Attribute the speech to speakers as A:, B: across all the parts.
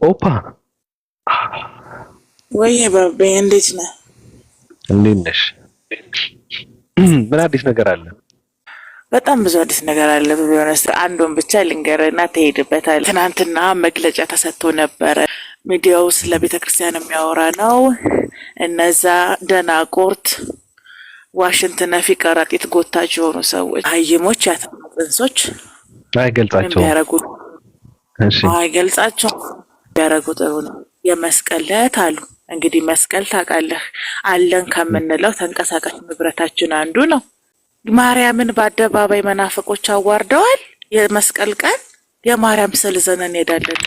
A: ኦፓ
B: ወይ ባቤ እንዴት ነህ?
A: እንዴት ነሽ? ምን አዲስ ነገር አለ?
B: በጣም ብዙ አዲስ ነገር አለ። ቢሆነስ አንዱን ብቻ ልንገርና ትሄድበታል። ትናንትና መግለጫ ተሰጥቶ ነበረ። ሚዲያው ስለ ቤተ ክርስቲያን የሚያወራ ነው። እነዛ ደናቁርት ዋሽንት ነፊ ከረጢት ጎታች የሆኑ ሰዎች ሀይሞች ያተሙ ጽንሶች
A: አይገልጻቸውም።
B: የሚያረጉ
A: እሺ
B: አይገልጻቸው ቢያረጉ ጥሩ ነው። የመስቀል ዕለት አሉ። እንግዲህ መስቀል ታውቃለህ፣ አለን ከምንለው ተንቀሳቃሽ ንብረታችን አንዱ ነው። ማርያምን በአደባባይ መናፍቆች አዋርደዋል። የመስቀል ቀን የማርያም ስዕል ይዘን እንሄዳለን።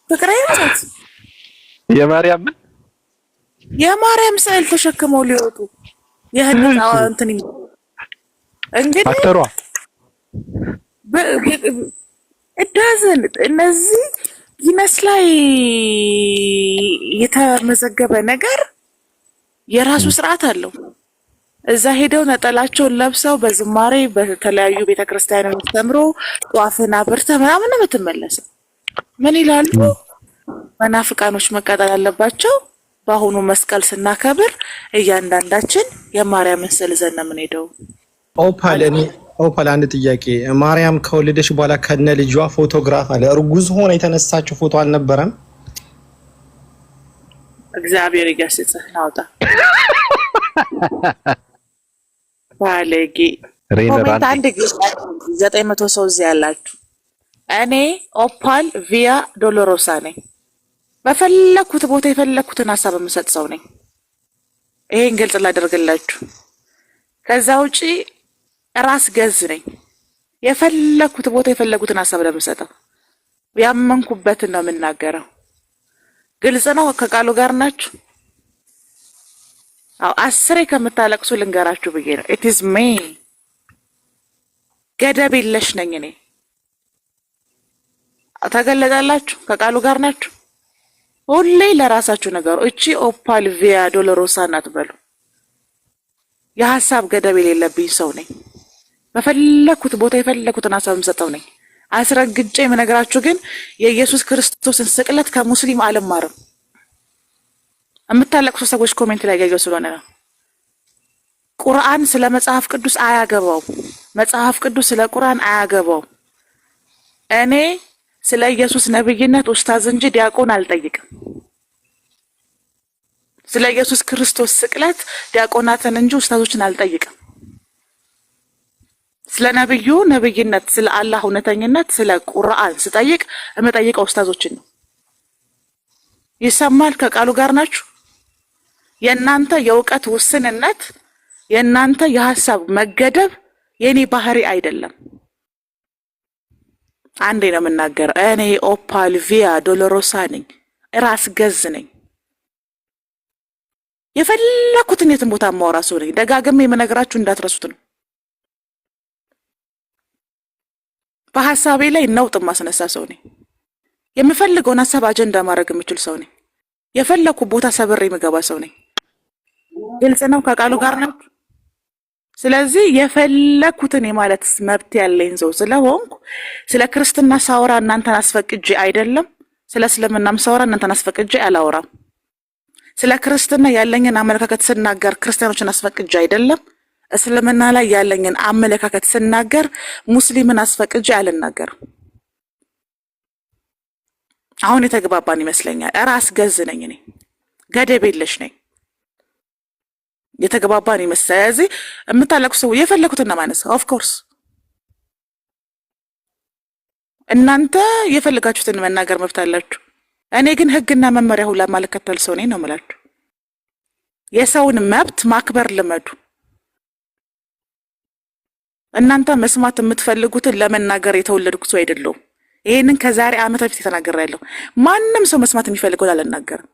B: ፍቅሬ ናት። የማርያም ስዕል ተሸክመው ሊወጡ የህንጻ እንትን እንግዲህ
A: አክተሯ
B: እዳዝን እነዚህ ጊነስ ላይ የተመዘገበ ነገር የራሱ ስርዓት አለው። እዛ ሄደው ነጠላቸውን ለብሰው በዝማሬ በተለያዩ ቤተክርስቲያኖች ተምሮ ጧፍና ብርተ ምናምን ነው የምትመለሰው። ምን ይላሉ? መናፍቃኖች መቀጠል አለባቸው። በአሁኑ መስቀል ስናከብር እያንዳንዳችን የማርያምን ስዕል ይዘን ነው የምንሄደው።
C: ኦፓል አንድ ጥያቄ፣ ማርያም ከወለደች በኋላ ከነ ልጇ ፎቶግራፍ አለ። እርጉዝ ሆነ የተነሳችው ፎቶ አልነበረም?
B: እግዚአብሔር ይገስጽህ። ናውጣ ባለጌ ኮሜንት አንድ ጊዜ 900 ሰው እዚህ ያላችሁ፣ እኔ ኦፓል ቪያ ዶሎሮሳ ነኝ። በፈለኩት ቦታ የፈለኩትን ሀሳብ የምሰጥ ሰው ነኝ። ይሄን ግልጽ ላደርግላችሁ። ከዛ ውጪ ራስ ገዝ ነኝ። የፈለኩት ቦታ የፈለኩትን ሀሳብ ለምሰጠው ያመንኩበትን ነው የምናገረው። ግልጽ ነው። ከቃሉ ጋር ናችሁ? አው አስሬ ከምታለቅሱ ልንገራችሁ ብዬ ነው። ኢት ኢዝ ሚ ገደብ የለሽ ነኝ እኔ። ተገለጣላችሁ? ከቃሉ ጋር ናችሁ? ሁሌ ለራሳችሁ ነገሩ። እቺ ኦፓል ቪያ ዶሎሮሳ ናት በሉ። የሀሳብ ገደብ የሌለብኝ ሰው ነኝ። በፈለኩት ቦታ የፈለኩትን ሀሳብ የምሰጠው ነኝ። አስረግጬ የምነግራችሁ ግን የኢየሱስ ክርስቶስን ስቅለት ከሙስሊም አልማርም። የምታለቅሱ ሰዎች ኮሜንት ላይ ያየው ስለሆነ ነው። ቁርአን ስለ መጽሐፍ ቅዱስ አያገባው። መጽሐፍ ቅዱስ ስለ ቁርአን አያገባው። እኔ ስለ ኢየሱስ ነብይነት ኡስታዝ እንጂ ዲያቆን አልጠይቅም። ስለ ኢየሱስ ክርስቶስ ስቅለት ዲያቆናትን እንጂ ኡስታዞችን አልጠይቅም። ስለ ነብዩ ነብይነት፣ ስለ አላህ እውነተኝነት፣ ስለ ቁርአን ስጠይቅ የምጠይቀው ኡስታዞችን ነው። ይሰማል? ከቃሉ ጋር ናችሁ? የእናንተ የእውቀት ውስንነት፣ የእናንተ የሀሳብ መገደብ የኔ ባህሪ አይደለም። አንዴ ነው የምናገረው። እኔ ኦፓል ቪያ ዶሎሮሳ ነኝ። ራስ ገዝ ነኝ። የፈለኩትን የትን ቦታ ማውራ ሰው ነኝ። ደጋግሜ የምነግራችሁ እንዳትረሱት ነው። በሀሳቤ ላይ ነውጥ ማስነሳ ሰው ነኝ። የምፈልገውን ሀሳብ አጀንዳ ማድረግ የምችል ሰው ነኝ። የፈለኩ ቦታ ሰብሬ የምገባ ሰው ነኝ። ግልጽ ነው። ከቃሉ ጋር ነው። ስለዚህ የፈለኩትን የማለት መብት ያለኝ ሰው ስለሆንኩ ስለ ክርስትና ሳወራ እናንተን አስፈቅጄ አይደለም። ስለ እስልምናም ሳወራ እናንተን አስፈቅጄ አላወራም። ስለ ክርስትና ያለኝን አመለካከት ስናገር ክርስቲያኖችን አስፈቅጄ አይደለም። እስልምና ላይ ያለኝን አመለካከት ስናገር ሙስሊምን አስፈቅጄ አልናገርም። አሁን የተግባባን ይመስለኛል። ራስ ገዝ ነኝ እኔ፣ ገደብ የለሽ ነኝ። የተግባባን ይመስል። ስለዚህ የምታለቁ ሰው የፈለኩትና ማነስ ኦፍ ኮርስ እናንተ የፈለጋችሁትን መናገር መብት አላችሁ። እኔ ግን ህግና መመሪያ ሁላ ማልከተል ሰው ነኝ ነው የምላችሁ። የሰውን መብት ማክበር ልመዱ። እናንተ መስማት የምትፈልጉትን ለመናገር የተወለድኩ ሰው አይደለሁም። ይሄንን ከዛሬ ዓመት በፊት ተናግሬያለሁ። ማንም ሰው መስማት የሚፈልገው አልናገርም።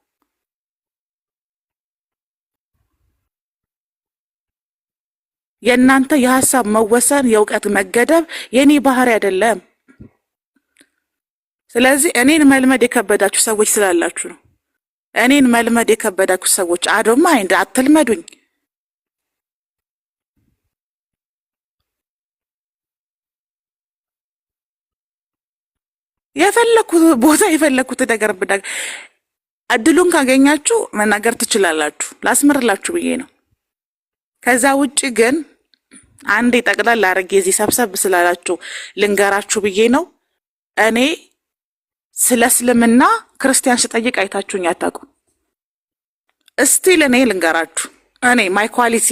B: የእናንተ የሀሳብ መወሰን፣ የእውቀት መገደብ የኔ ባህሪ አይደለም። ስለዚህ እኔን መልመድ የከበዳችሁ ሰዎች ስላላችሁ ነው። እኔን መልመድ የከበዳችሁ ሰዎች አዶማ እንደ አትልመዱኝ። የፈለኩት ቦታ የፈለኩት ነገር ብዳግ እድሉን ካገኛችሁ መናገር ትችላላችሁ። ላስምርላችሁ ብዬ ነው። ከዛ ውጪ ግን አንዴ ጠቅላላ አድርጌ እዚህ ሰብሰብ ስላላችሁ ልንገራችሁ ብዬ ነው። እኔ ስለ እስልምና ክርስቲያን ስጠይቅ አይታችሁኝ አታውቁም። እስቲል እኔ ልንገራችሁ፣ እኔ ማይ ኳሊቲ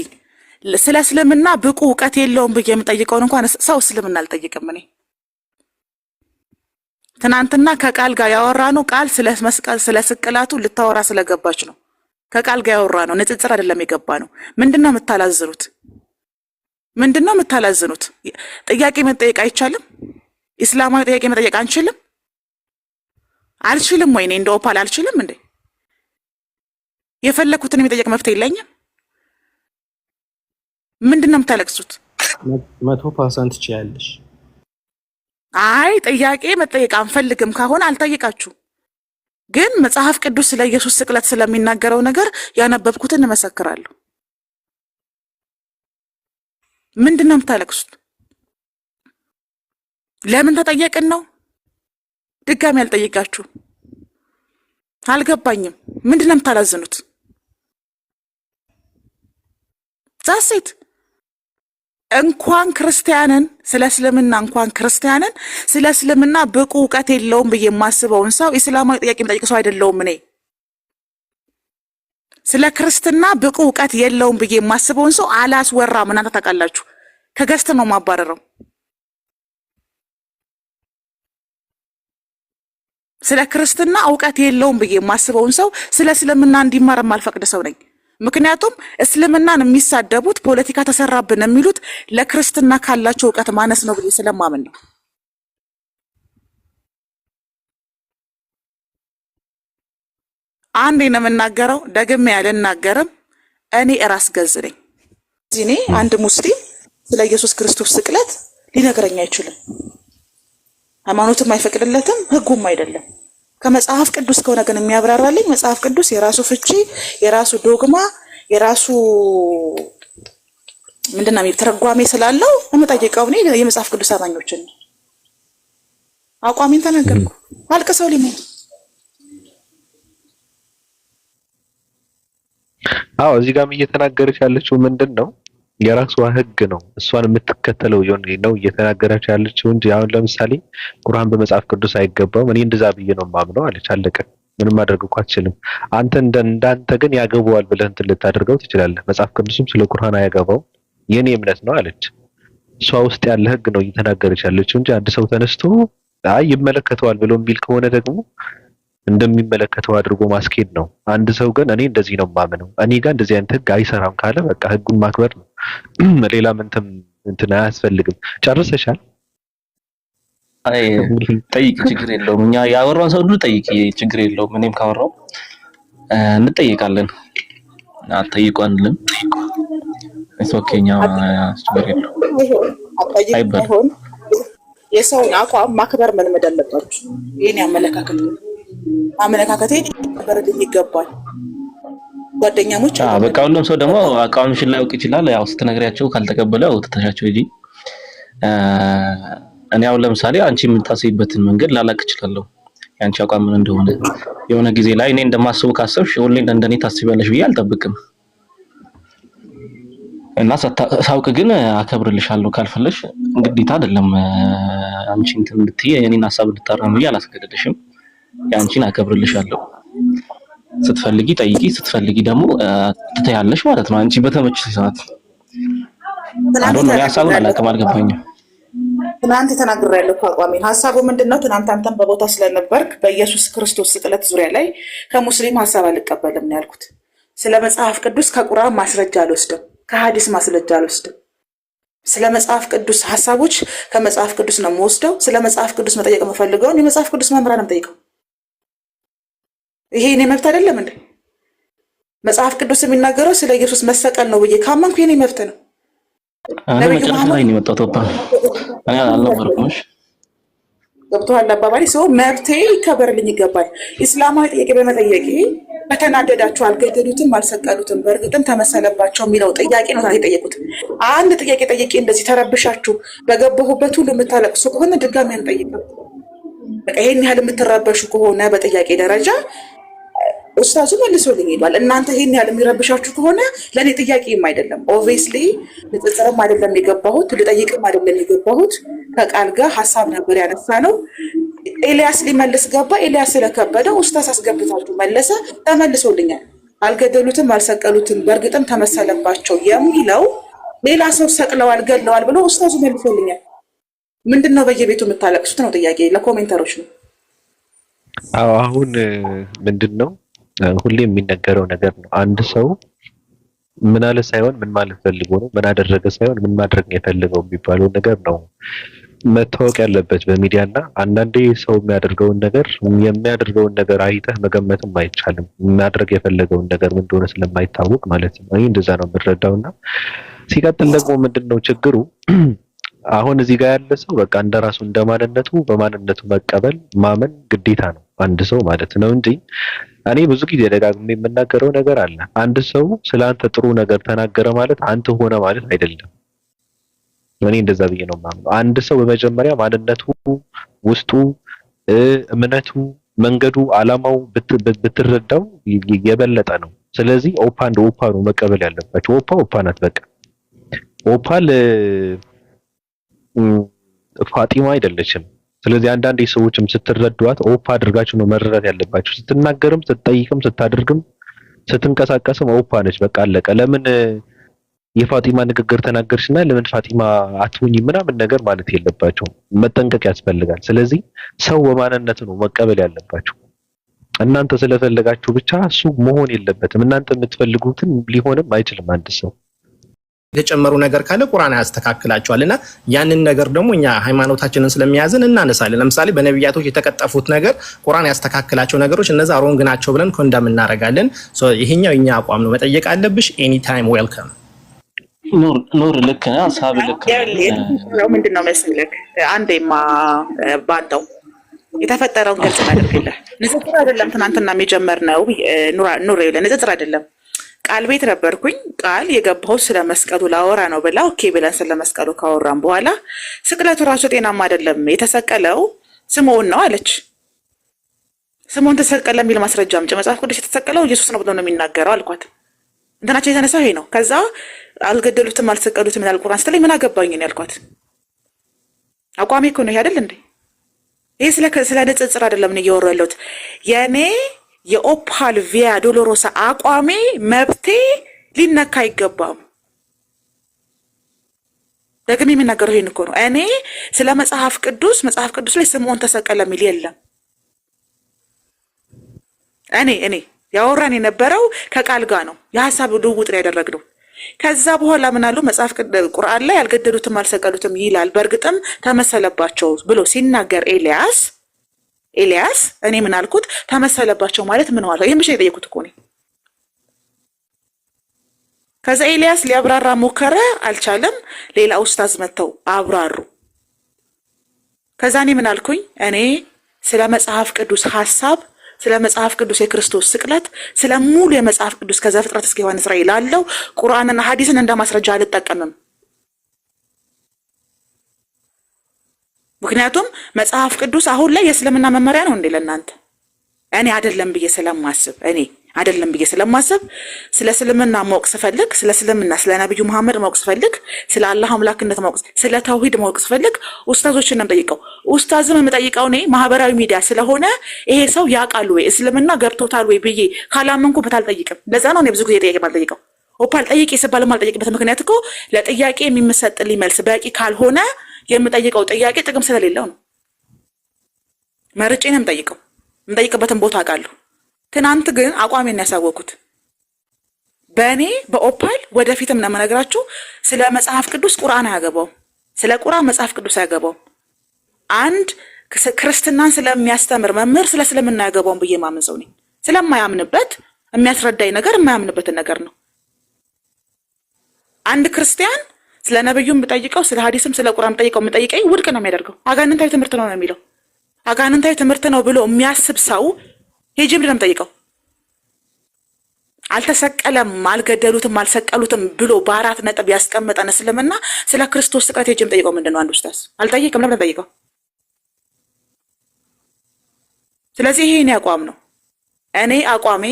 B: ስለ እስልምና ብቁ እውቀት የለውም ብዬ የምጠይቀውን እንኳን ሰው እስልምና አልጠይቅም። እኔ ትናንትና ከቃል ጋር ያወራነው ቃል ስለ መስቀል ስለ ስቅላቱ ልታወራ ስለገባች ነው። ከቃል ጋር ያወራነው ንጽጽር አይደለም የገባ ነው። ምንድነው የምታላዝኑት? ምንድነው የምታላዝኑት? ጥያቄ መጠየቅ አይቻልም? ኢስላማዊ ጥያቄ መጠየቅ አንችልም? አልችልም ወይ? እኔ እንደ ኦፓል አልችልም እንዴ? የፈለኩትን የሚጠየቅ መብት የለኝም? ምንድነው የምታለቅሱት?
C: 100% ትችያለሽ።
B: አይ ጥያቄ መጠየቅ አንፈልግም ካሆነ አልጠይቃችሁ። ግን መጽሐፍ ቅዱስ ስለ ኢየሱስ ስቅለት ስለሚናገረው ነገር ያነበብኩትን እመሰክራለሁ። ምንድነው የምታለቅሱት? ለምን ተጠየቅን ነው? ድጋሚ አልጠይቃችሁ። አልገባኝም። ምንድነው የምታላዝኑት? ዛሴት እንኳን ክርስቲያንን ስለ እስልምና እንኳን ክርስቲያንን ስለ እስልምና ብቁ እውቀት የለውም ብዬ የማስበውን ሰው ኢስላማዊ ጥያቄ የምጠይቅ ሰው አይደለሁም። እኔ ስለ ክርስትና ብቁ እውቀት የለውም ብዬ የማስበውን ሰው አላስወራም። እናንተ ታውቃላችሁ። ከገስት ነው ማባረረው። ስለ ክርስትና እውቀት የለውም ብዬ የማስበውን ሰው ስለ እስልምና እንዲማር የማልፈቅድ ሰው ነኝ። ምክንያቱም እስልምናን የሚሳደቡት ፖለቲካ ተሰራብን የሚሉት ለክርስትና ካላቸው እውቀት ማነስ ነው ብዬ ስለማምን ነው። አንዴ ነው የምናገረው፣ ደግሜ አልናገርም። እኔ ራስ ገዝ ነኝ። እኔ አንድ ሙስሊም ስለ ኢየሱስ ክርስቶስ ስቅለት ሊነግረኝ አይችልም። ሃይማኖትም አይፈቅድለትም፣ ህጉም አይደለም። ከመጽሐፍ ቅዱስ ከሆነ ግን የሚያብራራልኝ መጽሐፍ ቅዱስ የራሱ ፍቺ፣ የራሱ ዶግማ፣ የራሱ ምንድነው ተረጓሜ ስላለው የምጠይቀው እኔ የመጽሐፍ ቅዱስ አማኞችን ነው። አቋሜን ተናገርኩ። አልቅሰው ሊሞት።
A: አዎ እዚህ ጋርም እየተናገረች ያለችው ምንድነው የራሷ ህግ ነው፣ እሷን የምትከተለው ነው እየተናገረች ያለችው እንጂ አሁን ለምሳሌ ቁርአን በመጽሐፍ ቅዱስ አይገባም እኔ እንደዛ ብዬ ነው ማምነው አለች። አለቀ። ምንም ማድረግ እኮ አትችልም። አንተ እንዳንተ ግን ያገባዋል ብለህ እንትን ልታደርገው ትችላለህ። መጽሐፍ ቅዱስም ስለ ቁርአን አያገባው የኔ እምነት ነው አለች። እሷ ውስጥ ያለ ህግ ነው እየተናገረች ያለችው እንጂ አንድ ሰው ተነስቶ አይ ይመለከተዋል ብሎ የሚል ከሆነ ደግሞ እንደሚመለከተው አድርጎ ማስኬድ ነው። አንድ ሰው ግን እኔ እንደዚህ ነው ማምነው እኔ ጋር እንደዚህ አይነት ህግ አይሰራም ካለ በቃ ህጉን ማክበር ነው። ሌላ ምንም እንትን አያስፈልግም። ጨርሰሻል?
D: አይ ጠይቅ፣ ችግር የለውም። እኛ ያወራን ሰው ሁሉ ጠይቅ፣ ችግር የለውም። እኔም ካወራው እንጠይቃለን። አትጠይቁንልን። ኦኬኛ ችግር የለውም። አይባልም።
B: የሰውን አቋም ማክበር መልመድ አለባችሁ። ይሄን አመለካከቴ በረድኝ ይገባል። ጓደኛሞች
D: በቃ ሁሉም ሰው ደግሞ አቋምሽን ላያውቅ ይችላል። ያው ስትነግሪያቸው ካልተቀበለው ትተሻቸው እንጂ እኔ አሁን ለምሳሌ አንቺ የምታስይበትን መንገድ ላላቅ እችላለሁ። ያንቺ አቋም ምን እንደሆነ የሆነ ጊዜ ላይ እኔ እንደማስበው ካሰብሽ ሁሌ እንደኔ ታስቢያለሽ ብዬ አልጠብቅም። እና ሳውቅ ግን አከብርልሻለሁ። ካልፈለሽ ግዴታ አይደለም አንቺ እንትን እንድትይ የኔን ሐሳብ እንድታረም ብዬ አላስገድድሽም። ያንቺን አከብርልሻለሁ። ስትፈልጊ ጠይቂ፣ ስትፈልጊ ደግሞ ትተያለሽ ማለት ነው። አንቺ በተመችሽ ሰዓት አሁን ነው ሐሳቡን አላውቅም፣ አልገባኝም።
B: ትናንት ተናግሬያለሁ እኮ አቋሜን። ሐሳቡ ምንድነው? ትናንት አንተም በቦታ ስለነበርክ በኢየሱስ ክርስቶስ ስቅለት ዙሪያ ላይ ከሙስሊም ሐሳብ አልቀበልም ነው ያልኩት። ስለ መጽሐፍ ቅዱስ ከቁርአን ማስረጃ አልወስድም፣ ከሐዲስ ማስረጃ አልወስድም። ስለ መጽሐፍ ቅዱስ ሐሳቦች ከመጽሐፍ ቅዱስ ነው የምወስደው። ስለ መጽሐፍ ቅዱስ መጠየቅ የምፈልገውን የመጽሐፍ ቅዱስ መምህራን ነው የምጠይቀው። ይሄ የኔ መብት አይደለም እንዴ? መጽሐፍ ቅዱስ የሚናገረው ስለ ኢየሱስ መሰቀል ነው ብዬ ካመንኩ የኔ መብት ነው።
D: እኔ መጨረሻ ላይ ነው የመጣው ተወባ እኔ አልነበርኩም።
B: ገብቶሃል አባባሌ? ሰው መብቴ ይከበርልኝ ይገባል። ኢስላማዊ ጥያቄ በመጠየቄ በተናደዳችሁ አልገደሉትም፣ አልሰቀሉትም፣ በእርግጥም ተመሰለባቸው የሚለው ጥያቄ ነው የጠየቁት። አንድ ጥያቄ ጠይቄ እንደዚህ ተረብሻችሁ በገባሁበት ሁሉ የምታለቅሱ ከሆነ ድጋሚ አንጠይቅም። ይሄን ያህል የምትረበሹ ከሆነ በጥያቄ ደረጃ ኡስታዙ መልሶልኝ ሄዷል። እናንተ ይሄን ያህል የሚረብሻችሁ ከሆነ ለእኔ ጥያቄም አይደለም፣ ኦብቪየስሊ ንጽጽርም አይደለም የገባሁት፣ ልጠይቅም አይደለም የገባሁት። ከቃል ጋር ሀሳብ ነበር ያነሳ ነው። ኤልያስ ሊመልስ ገባ። ኤልያስ ስለከበደው ኡስታዝ አስገብታችሁ መለሰ፣ ተመልሶልኛል። አልገደሉትም አልሰቀሉትም በእርግጥም ተመሰለባቸው የሚለው ሌላ ሰው ሰቅለዋል ገድለዋል ብሎ ኡስታዙ መልሶልኛል። ምንድን ነው በየቤቱ የምታለቅሱት ነው ጥያቄ፣ ለኮሜንተሮች ነው።
A: አሁን ምንድን ነው ሁሌ የሚነገረው ነገር ነው። አንድ ሰው ምን አለ ሳይሆን ምን ማለት ፈልጎ ነው፣ ምን አደረገ ሳይሆን ምን ማድረግ ነው የፈለገው የሚባለው ነገር ነው መታወቅ ያለበት በሚዲያና አንዳንዴ ሰው የሚያደርገውን ነገር አይተህ መገመትም አይቻልም። ማድረግ የፈለገውን ነገር ምን እንደሆነ ስለማይታወቅ ማለት ነው። እኔ እንደዛ ነው የምረዳውና ሲቀጥል ደግሞ ምንድነው ችግሩ? አሁን እዚህ ጋር ያለ ሰው በቃ እንደራሱ እንደማንነቱ በማንነቱ መቀበል ማመን ግዴታ ነው አንድ ሰው ማለት ነው እንጂ እኔ ብዙ ጊዜ ደጋግሜ የምናገረው ነገር አለ። አንድ ሰው ስላንተ ጥሩ ነገር ተናገረ ማለት አንተ ሆነ ማለት አይደለም። እኔ እንደዛ ብዬ ነው የማምነው። አንድ ሰው በመጀመሪያ ማንነቱ፣ ውስጡ፣ እምነቱ፣ መንገዱ፣ አላማው ብትረዳው የበለጠ ነው። ስለዚህ ኦፓ ነው መቀበል ያለባቸው። ኦፓ ናት በቃ። ኦፓል ፋጢማ አይደለችም። ስለዚህ አንዳንድ ሰዎችም ስትረዷት ኦፓ አድርጋችሁ ነው መረዳት ያለባችሁ። ስትናገርም፣ ስትጠይቅም፣ ስታደርግም፣ ስትንቀሳቀስም ኦፓ ነች በቃ አለቀ። ለምን የፋጢማ ንግግር ተናገርሽና ለምን ፋጢማ አትሁኝ ምናምን ነገር ማለት የለባቸውም። መጠንቀቅ ያስፈልጋል። ስለዚህ ሰው በማንነቱ ነው መቀበል ያለባችሁ። እናንተ ስለፈለጋችሁ ብቻ እሱ መሆን የለበትም። እናንተ የምትፈልጉትን ሊሆንም አይችልም። አንድ ሰው
C: የተጨመሩ ነገር ካለ ቁርአን ያስተካክላቸዋልና ያንን ነገር ደግሞ እኛ ሃይማኖታችንን ስለሚያዝን እናነሳለን። ለምሳሌ በነብያቶች የተቀጠፉት ነገር ቁርአን ያስተካክላቸው ነገሮች እነዛ ሮንግ ናቸው ብለን ኮንዳም እናደርጋለን። ይሄኛው የኛ አቋም ነው። መጠየቅ አለብሽ። ኤኒ ታይም ዌልካም።
D: ኑር ልክ ነህ፣ ሀሳብ ልክ
B: ነው። ምንድነው መሰለህ አንዴማ ባንተው የተፈጠረውን ግልጽ አድርግልህ። ንጽጽር አይደለም ትናንትና የጀመርነው ኑር ይኸውልህ፣ ንጽጽር አይደለም። ቃል ቤት ነበርኩኝ። ቃል የገባው ስለ መስቀሉ ላወራ ነው ብላ ኦኬ ብለን ስለ መስቀሉ ካወራን በኋላ ስቅለቱ ራሱ ጤናማ አይደለም፣ የተሰቀለው ስምዖን ነው አለች። ስምዖን ተሰቀለ የሚል ማስረጃ አምጪ፣ መጽሐፍ ቅዱስ የተሰቀለው ኢየሱስ ነው ብሎ ነው የሚናገረው አልኳት። እንትናቸው የተነሳው ይሄ ነው። ከዛ አልገደሉትም አልሰቀሉትም ይላል ቁርአን ስትለኝ ምን አገባኝ ነው ያልኳት። አቋሜ እኮ ነው ይሄ አይደል እንዴ? ይሄ ስለ ንጽጽር አይደለም ነው እያወራሁ ያለሁት። የኔ የኦፓል ቪያ ዶሎሮሳ አቋሜ መብቴ ሊነካ አይገባም። ደግሜ የምናገረው ይሄን እኮ ነው። እኔ ስለ መጽሐፍ ቅዱስ ላይ ስምዖን ተሰቀለ የሚል የለም። እኔ ያወራን የነበረው ከቃል ጋር ነው፣ የሀሳብ ልውውጥ ነው ያደረግነው። ከዛ በኋላ ምን አሉ? መጽሐፍ ቁርአን ላይ አልገደሉትም አልሰቀሉትም ይላል፣ በእርግጥም ተመሰለባቸው ብሎ ሲናገር ኤልያስ እኔ ምን አልኩት? ተመሰለባቸው ማለት ምን ማለት? ይሄን ብቻ የጠየኩት እኮ ነው። ከዛ ኤልያስ ሊያብራራ ሞከረ፣ አልቻለም። ሌላ ኡስታዝ መተው አብራሩ። ከዛ እኔ ምን አልኩኝ? እኔ ስለ መጽሐፍ ቅዱስ ሐሳብ፣ ስለ መጽሐፍ ቅዱስ የክርስቶስ ስቅለት፣ ስለ ሙሉ የመጽሐፍ ቅዱስ ከዘፍጥረት እስከ ዮሐንስ ራእይ ላለው ቁርአንና ሐዲስን እንደ ማስረጃ አልጠቀምም። ምክንያቱም መጽሐፍ ቅዱስ አሁን ላይ የእስልምና መመሪያ ነው እንዴ ለእናንተ? እኔ አይደለም ብዬ ስለማስብ ስለ እስልምና ማወቅ ስፈልግ፣ ስለ እስልምና ስለ ነብዩ መሐመድ ማወቅ ስፈልግ፣ ስለ አላህ አምላክነት ማወቅ፣ ስለ ተውሂድ ማወቅ ስፈልግ ኡስታዞችን ነው የምጠይቀው። ኡስታዝም የምጠይቀው እኔ ማህበራዊ ሚዲያ ስለሆነ ይሄ ሰው ያውቃል ወይ እስልምና ገብቶታል ወይ ብዬ ካላመንኩበት አልጠይቅም። ለዛ ነው እኔ ብዙ ጊዜ ጥያቄ ማልጠይቀው። ኦፓል ጠይቄ ስባል ማልጠይቅበት ምክንያት እኮ ለጥያቄ የሚመሰጥልኝ መልስ በቂ ካልሆነ የምጠይቀው ጥያቄ ጥቅም ስለሌለው ነው። መርጬ ነው የምጠይቅበትን ቦታ አውቃለሁ። ትናንት ግን አቋሜን ያሳወኩት በእኔ በኦፓል ወደፊትም ነው የምነግራችሁ። ስለ መጽሐፍ ቅዱስ ቁርአን አያገባውም፣ ስለ ቁርአን መጽሐፍ ቅዱስ አያገባውም። አንድ ክርስትናን ስለሚያስተምር መምህር ስለ እስልምና አያገባውም ብዬ ማምን ሰው ነኝ። ስለማያምንበት የሚያስረዳኝ ነገር የማያምንበትን ነገር ነው። አንድ ክርስቲያን ስለ ነብዩም ብጠይቀው ስለ ሐዲስም ስለ ቁርአን ብጠይቀው የምጠይቀኝ ውድቅ ነው የሚያደርገው። አጋንንታዊ ትምህርት ነው የሚለው። አጋንንታዊ ትምህርት ነው ብሎ የሚያስብ ሰው ሄጄ ምንድን ነው የምጠይቀው? አልተሰቀለም፣ አልገደሉትም፣ አልሰቀሉትም ብሎ በአራት ነጥብ ያስቀመጠን እስልምና ስለ ክርስቶስ ስቅለት ሄጄ የምጠይቀው ምንድን ነው? አንድ ኡስታዝ አልጠይቅም። ለምን ጠይቀው? ስለዚህ ይሄ የኔ አቋም ነው። እኔ አቋሜ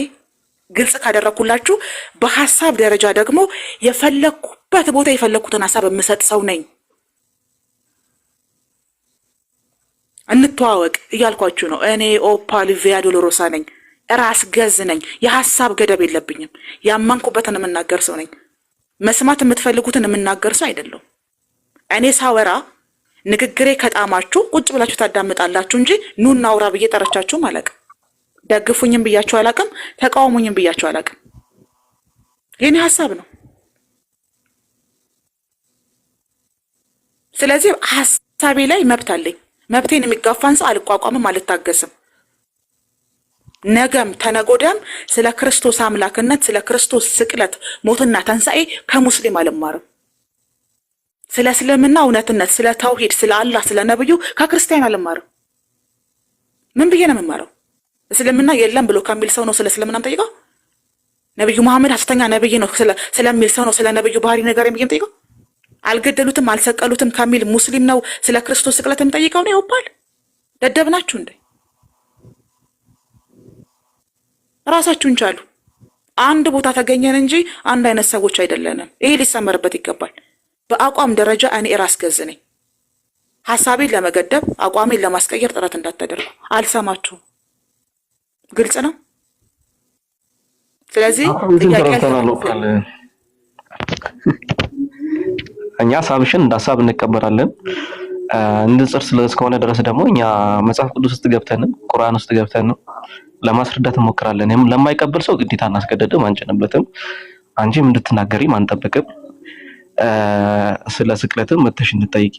B: ግልጽ ካደረኩላችሁ በሐሳብ ደረጃ ደግሞ የፈለኩበት ቦታ የፈለኩትን ሐሳብ የምሰጥ ሰው ነኝ። እንተዋወቅ እያልኳችሁ ነው። እኔ ኦፓል ቪያ ዶሎሮሳ ነኝ። ራስ ገዝ ነኝ። የሐሳብ ገደብ የለብኝም። ያመንኩበትን የምናገር ሰው ነኝ። መስማት የምትፈልጉትን የምናገር ሰው አይደለሁም። እኔ ሳወራ ንግግሬ ከጣማችሁ ቁጭ ብላችሁ ታዳምጣላችሁ እንጂ ኑና አውራ ብዬ ጠረቻችሁም አላውቅም። ደግፉኝም ብያችሁ አላውቅም። ተቃውሙኝም ብያችሁ አላውቅም። የኔ ሐሳብ ነው። ስለዚህ ሐሳቤ ላይ መብት አለኝ። መብቴን የሚጋፋን ሰው አልቋቋምም፣ አልታገስም። ነገም ተነጎዳም ስለ ክርስቶስ አምላክነት፣ ስለ ክርስቶስ ስቅለት፣ ሞትና ተንሳኤ ከሙስሊም አልማርም። ስለ እስልምና እውነትነት፣ ስለ ተውሂድ፣ ስለ አላህ፣ ስለ ነብዩ ከክርስቲያን አልማርም። ምን ብዬ ነው የምማረው? እስልምና የለም ብሎ ከሚል ሰው ነው ስለ እስልምና ጠይቀው? ነብዩ መሐመድ ሐሰተኛ ነብይ ነው ስለሚል ሰው ነው ስለ ነብዩ ባህሪ ነገር ጠይቀው? አልገደሉትም አልሰቀሉትም ከሚል ሙስሊም ነው ስለ ክርስቶስ ስቅለት የምጠይቀው ነው? ይወባል። ደደብ ናችሁ እንዴ? ራሳችሁን ቻሉ። አንድ ቦታ ተገኘን እንጂ አንድ አይነት ሰዎች አይደለንም። ይሄ ሊሰመርበት ይገባል። በአቋም ደረጃ እኔ ራስ ገዝ ነኝ። ሐሳቤን ለመገደብ አቋሜን ለማስቀየር ጥረት እንዳታደርጉ። አልሰማችሁም። ግልጽ ነው። ስለዚህ
D: እኛ ሐሳብሽን እንደ ሐሳብ እንቀበላለን። እንድጽር ስለሆነ ድረስ ደግሞ እኛ መጽሐፍ ቅዱስ ውስጥ ገብተንም ቁርአን ውስጥ ገብተንም ለማስረዳት እንሞክራለን። ለማይቀበል ሰው ግዴታ እናስገደድም፣ አንጭንበትም። አንቺም እንድትናገሪም አንጠብቅም። ስለ ስቅለትም መተሽ እንድትጠይቂ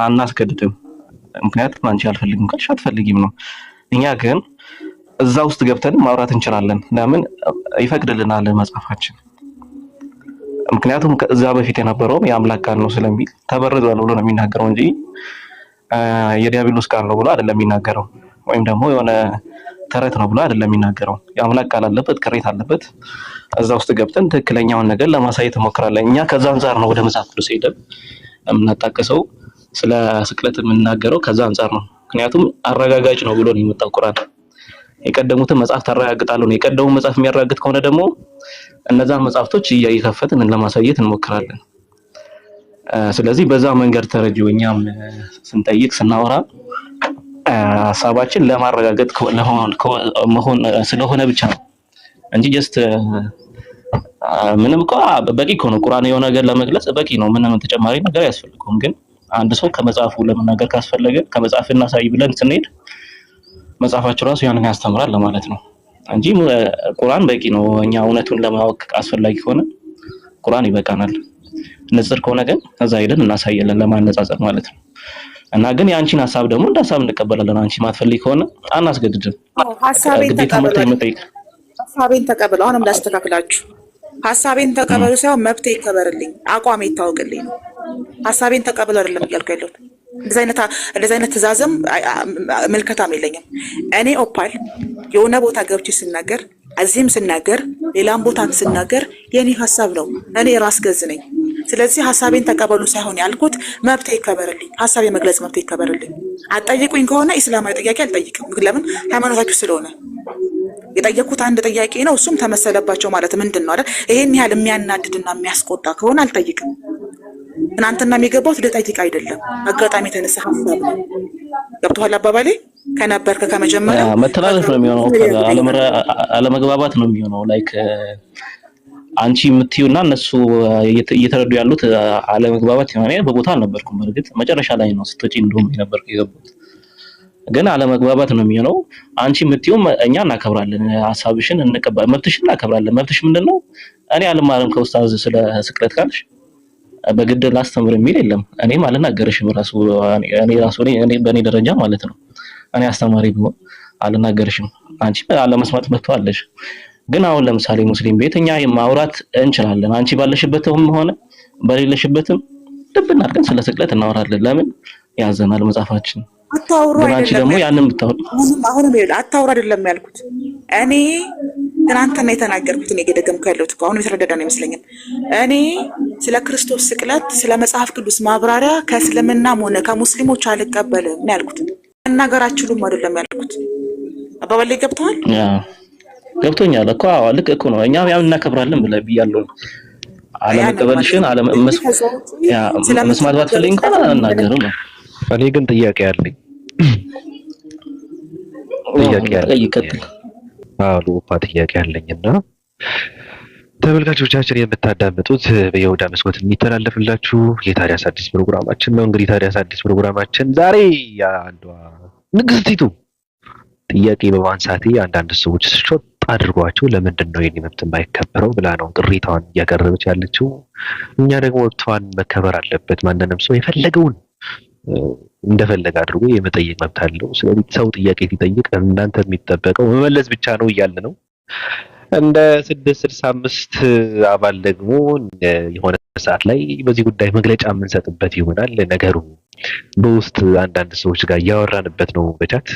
D: አናስገድድም። ምክንያቱም አንቺ አልፈልግም ካልሽ አትፈልጊም ነው። እኛ ግን እዛ ውስጥ ገብተን ማውራት እንችላለን። ለምን ይፈቅድልናል መጽሐፋችን። ምክንያቱም ከዛ በፊት የነበረውም የአምላክ ቃል ነው ስለሚል ተበርዟል ብሎ ነው የሚናገረው እንጂ የዲያብሎስ ቃል ነው ብሎ አይደለም የሚናገረው፣ ወይም ደግሞ የሆነ ተረት ነው ብሎ አይደለም የሚናገረው። የአምላክ ቃል አለበት፣ ቅሬታ አለበት። እዛ ውስጥ ገብተን ትክክለኛውን ነገር ለማሳየት እንሞክራለን። እኛ ከዛ አንፃር ነው ወደ መጽሐፍ ቅዱስ ሄደን የምናጣቀሰው፣ ስለ ስቅለት የምናገረው ከዛ አንፃር ነው። ምክንያቱም አረጋጋጭ ነው ብሎ ነው የመጣው ቁርአን። የቀደሙትን መጽሐፍ ታረጋግጣለሁ ነው። የቀደሙ መጽሐፍ የሚያረጋግጥ ከሆነ ደግሞ እነዛን መጽሐፍቶች እየከፈትን ለማሳየት እንሞክራለን። ስለዚህ በዛ መንገድ ተረጂው እኛም ስንጠይቅ ስናወራ ሐሳባችን ለማረጋገጥ መሆን ስለሆነ ብቻ ነው እንጂ ጀስት ምንም እኮ በቂ ነው። ቁርአን የሆነ ነገር ለመግለጽ በቂ ነው። ምንም ተጨማሪ ነገር አያስፈልገውም። ግን አንድ ሰው ከመጽሐፉ ለመናገር ካስፈለገ ከመጽሐፍ እናሳይ ብለን ስንሄድ መጽሐፋቸው ራሱ ያንን ያስተምራል ለማለት ነው እንጂ ቁርአን በቂ ነው። እኛ እውነቱን ለማወቅ አስፈላጊ ከሆነ ቁርአን ይበቃናል። ንጽር ከሆነ ግን ከዛ ሄደን እናሳየለን ለማነጻጸር ማለት ነው። እና ግን የአንቺን ሐሳብ ደግሞ እንደ ሐሳብ እንቀበላለን። አንቺ ማትፈልጊ ከሆነ አናስገድድም።
B: ሐሳቤን ተቀበሉ። አሁንም ላስተካክላችሁ። ሐሳቤን ተቀበሉ ሳይሆን መብቴ ይከበርልኝ፣ አቋሜ ይታወቅልኝ ነው። ሐሳቤን ተቀበሉ አይደለም እያልኩ ያለሁት። እንደዚህ አይነት ትእዛዝም ምልከታም የለኝም። እኔ ኦፓል የሆነ ቦታ ገብቼ ስናገር፣ እዚህም ስናገር፣ ሌላም ቦታ ስናገር የኔ ሐሳብ ነው። እኔ ራስ ገዝ ነኝ። ስለዚህ ሐሳቤን ተቀበሉ ሳይሆን ያልኩት መብቴ ይከበርልኝ፣ ሐሳብ የመግለጽ መብቴ ይከበርልኝ። አትጠይቁኝ ከሆነ ኢስላማዊ ጥያቄ አልጠይቅም። ለምን? ሃይማኖታችሁ ስለሆነ። የጠየቁት አንድ ጥያቄ ነው፣ እሱም ተመሰለባቸው ማለት ምንድን ነው አይደል? ይሄን ያህል የሚያናድድና የሚያስቆጣ ከሆነ አልጠይቅም። ትናንትና የሚገባው ልጠይቅ አይደለም፣ አጋጣሚ የተነሳ ሐሳብ ነው። ገብቶሃል አባባሌ? ከነበርከ ከመጀመሪያ
D: መተላለፍ ነው የሚሆነው፣ አለመግባባት ነው የሚሆነው። ላይክ አንቺ የምትዩና እነሱ እየተረዱ ያሉት አለመግባባት የሆነ በቦታ አልነበርኩም። በርግጥ መጨረሻ ላይ ነው ስትወጪ እንደውም የነበርኩ የገቡት፣ ግን አለመግባባት ነው የሚሆነው። አንቺ የምትዩም እኛ እናከብራለን፣ ሐሳብሽን እንቀበል፣ መብትሽን እናከብራለን። መብትሽ ምንድነው? እኔ አልማርም ከኡስታዝ ስለ ስቅለት ካልሽ በግድ ላስተምር የሚል የለም። እኔም አልናገርሽም ራሱ እኔ በእኔ ደረጃ ማለት ነው። እኔ አስተማሪ ቢሆን አልናገርሽም። አንቺ አለመስማት መጥቷለሽ። ግን አሁን ለምሳሌ ሙስሊም ቤት እኛ ማውራት እንችላለን። አንቺ ባለሽበትም ሆነ በሌለሽበትም ልብና አድርገን ስለ ስቅለት እናወራለን። ለምን? ያዘናል መጽሐፋችን።
B: አታውሩ
D: አንቺ ደግሞ ያንን ብታወሪ
B: አሁንም ይኸውልህ፣ አታውሩ አይደለም ያልኩት እኔ ትናንትና የተናገርኩት እኔ ገደገምኩ ያለሁት አሁን የተረዳዳ ነው ይመስለኛል። እኔ ስለ ክርስቶስ ስቅለት ስለ መጽሐፍ ቅዱስ ማብራሪያ ከእስልምናም ሆነ ከሙስሊሞች አልቀበልም ነው ያልኩት። መናገር አትችሉም አይደለም ያልኩት። አባባል ላይ ገብተዋል።
D: ገብቶኛል እኮ ልክ እኮ ነው። እኛ ያው እናከብራለን ብያለሁ። አለመቀበልሽን መስማት ባትፈልጊ እንኳን አናገርም ነው።
A: እኔ ግን ጥያቄ አለኝ። ጥያቄ አለኝና ተመልካቾቻችን የምታዳምጡት በይሁዳ መስኮት የሚተላለፍላችሁ የታዲያስ አዲስ ፕሮግራማችን ነው። እንግዲህ ታዲያስ አዲስ ፕሮግራማችን ዛሬ አንዷ ንግስቲቱ ጥያቄ በማንሳቴ አንዳንድ ሰዎች ሾጥ አድርጓቸው ለምንድን ነው የኔ መብት የማይከበረው ብላ ነው ቅሬታዋን እያቀረበች ያለችው። እኛ ደግሞ መብቷን መከበር አለበት። ማንንም ሰው የፈለገውን እንደፈለገ አድርጎ የመጠየቅ መብት አለው። ስለዚህ ሰው ጥያቄ ሲጠይቅ እናንተ የሚጠበቀው መመለስ ብቻ ነው እያለ ነው። እንደ 665 አባል ደግሞ የሆነ ሰዓት ላይ በዚህ ጉዳይ መግለጫ የምንሰጥበት ይሆናል። ነገሩ በውስጥ አንዳንድ ሰዎች ጋር እያወራንበት ነው። በቻት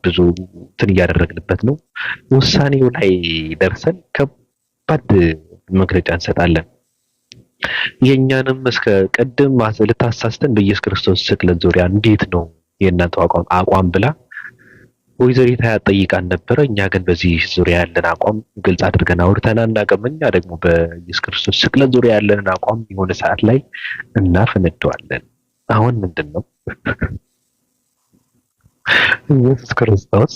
A: ብዙ እንትን እያደረግንበት ነው። ውሳኔው ላይ ደርሰን ከባድ መግለጫ እንሰጣለን። የኛንም እስከ ቀደም ልታሳስተን በኢየሱስ ክርስቶስ ስቅለት ዙሪያ እንዴት ነው የእናንተ አቋም ብላ ወይዘሪት ጠይቃን ነበረ። እኛ ግን በዚህ ዙሪያ ያለን አቋም ግልጽ አድርገን አውርተን አናውቅም። እኛ ደግሞ በኢየሱስ ክርስቶስ ስቅለት ዙሪያ ያለንን አቋም የሆነ ሰዓት ላይ እናፈነደዋለን። አሁን ምንድን ነው ኢየሱስ ክርስቶስ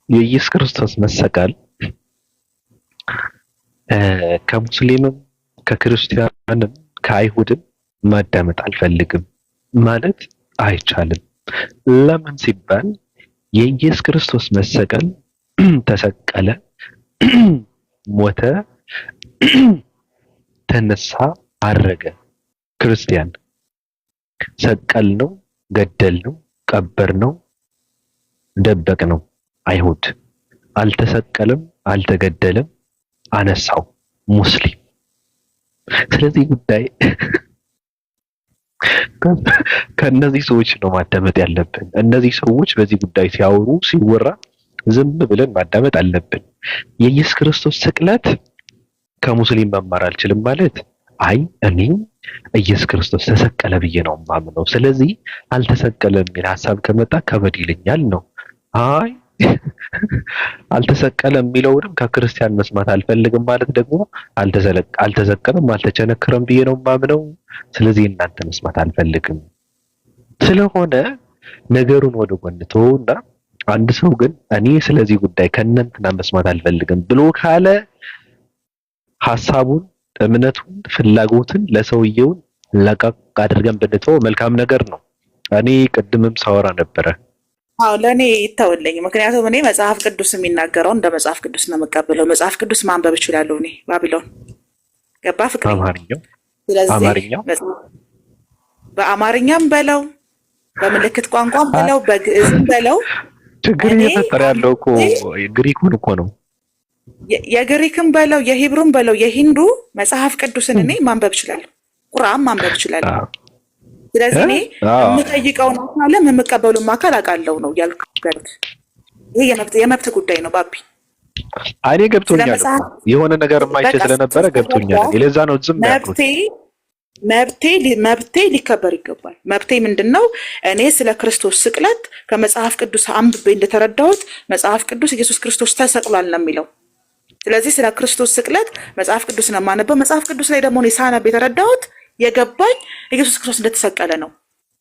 A: የኢየሱስ ክርስቶስ መሰቀል ከሙስሊምም ከክርስቲያንም ከአይሁድም ማዳመጥ አልፈልግም ማለት አይቻልም። ለምን ሲባል የኢየሱስ ክርስቶስ መሰቀል ተሰቀለ፣ ሞተ፣ ተነሳ፣ አረገ። ክርስቲያን ሰቀል ነው፣ ገደል ነው፣ ቀበር ነው፣ ደበቅ ነው። አይሁድ አልተሰቀለም፣ አልተገደለም፣ አነሳው ሙስሊም። ስለዚህ ጉዳይ ከእነዚህ ሰዎች ነው ማዳመጥ ያለብን። እነዚህ ሰዎች በዚህ ጉዳይ ሲያወሩ ሲወራ ዝም ብለን ማዳመጥ አለብን። የኢየሱስ ክርስቶስ ስቅለት ከሙስሊም መማር አልችልም ማለት አይ እኔ ኢየሱስ ክርስቶስ ተሰቀለ ብዬ ነው የማምነው፣ ስለዚህ አልተሰቀለም የሚል ሐሳብ ከመጣ ከበድ ይለኛል ነው። አይ አልተሰቀለም የሚለውንም ከክርስቲያን መስማት አልፈልግም ማለት ደግሞ አልተሰቀለም አልተቸነከረም ብዬ ነው የማምነው፣ ስለዚህ እናንተ መስማት አልፈልግም። ስለሆነ ነገሩን ወደ ጎን ተውና አንድ ሰው ግን እኔ ስለዚህ ጉዳይ ከእናንተና መስማት አልፈልግም ብሎ ካለ ሐሳቡን፣ እምነቱን፣ ፍላጎትን ለሰውየው ለቀቅ አድርገን ብንተው መልካም ነገር ነው። እኔ ቅድምም ሳወራ ነበረ።
B: አዎ ለኔ ይተወልኝ። ምክንያቱም እኔ መጽሐፍ ቅዱስ የሚናገረው እንደ መጽሐፍ ቅዱስ ነው የምቀበለው። መጽሐፍ ቅዱስ ማንበብ እችላለሁ። እኔ ባቢሎን ገባ ፍቅር
A: አማርኛው
B: በአማርኛም በለው በምልክት ቋንቋም በለው በግዕዝም በለው
A: ችግር እየፈጠረ ያለው እኮ ግሪኩን እኮ ነው።
B: የግሪክም በለው የሂብሩም በለው የሂንዱ መጽሐፍ ቅዱስን እኔ ማንበብ እችላለሁ። ቁርአን ማንበብ እችላለሁ። ስለዚህ እኔ የምጠይቀውን አካልም የምቀበሉም አካል አውቃለሁ ነው ያልኩት። ይሄ የመብት ጉዳይ ነው ባቢ።
A: እኔ ገብቶኛል። የሆነ ነገር ማይቼ ስለነበረ ገብቶኛል። ለዛ ነው ዝም ያልኩት። መብቴ ሊከበር ይገባል። መብቴ ምንድነው? እኔ ስለ ክርስቶስ ስቅለት ከመጽሐፍ ቅዱስ አንብቤ እንደተረዳሁት መጽሐፍ ቅዱስ ኢየሱስ ክርስቶስ ተሰቅሏል ነው የሚለው። ስለዚህ ስለ ክርስቶስ ስቅለት መጽሐፍ ቅዱስ ነው የማነበው። መጽሐፍ ቅዱስ ላይ ደግሞ እኔ ሳነብ የተረዳሁት የገባኝ ኢየሱስ ክርስቶስ እንደተሰቀለ ነው።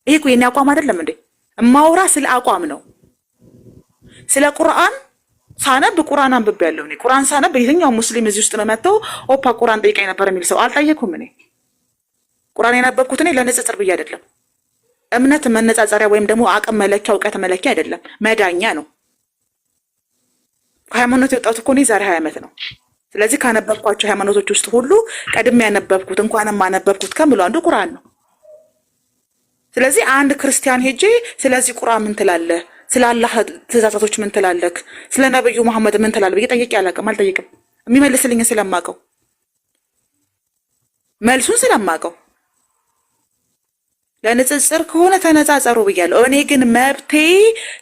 A: ይሄ እኮ የኔ አቋም አይደለም እንዴ? እማውራ ስለ አቋም ነው። ስለ ቁርአን ሳነብ ቁርአን አንብቤያለሁ። እኔ ቁርአን ሳነብ የትኛው ሙስሊም እዚህ ውስጥ ነው መጥተው ኦፓ ቁርአን ጠይቀኝ ነበር የሚል ሰው አልጠየኩም። እኔ ቁርአን ያነበብኩት እኔ ለንጽጽር ብዬ አይደለም። እምነት መነጻጸሪያ ወይም ደግሞ አቅም መለኪያ እውቀት መለኪያ አይደለም፣ መዳኛ ነው። ሃይማኖት የወጣሁት እኮ እኔ ዛሬ 20 ዓመት ነው። ስለዚህ ካነበብኳቸው ሃይማኖቶች ውስጥ ሁሉ ቀድሜ ያነበብኩት እንኳንም ማነበብኩት ከምለው አንዱ ቁርአን ነው። ስለዚህ አንድ ክርስቲያን ሄጄ ስለዚህ ቁርአን ምን ትላለህ፣ ስለ አላህ ትእዛዛቶች ምን ትላለህ፣ ስለ ነብዩ መሐመድ ምን ትላለህ ብዬ ጠይቄ አልጠይቅም። የሚመልስልኝ ስለማውቀው፣ መልሱን ስለማውቀው። ለንጽጽር ከሆነ ተነጻጸሩ ብያለሁ። እኔ ግን መብቴ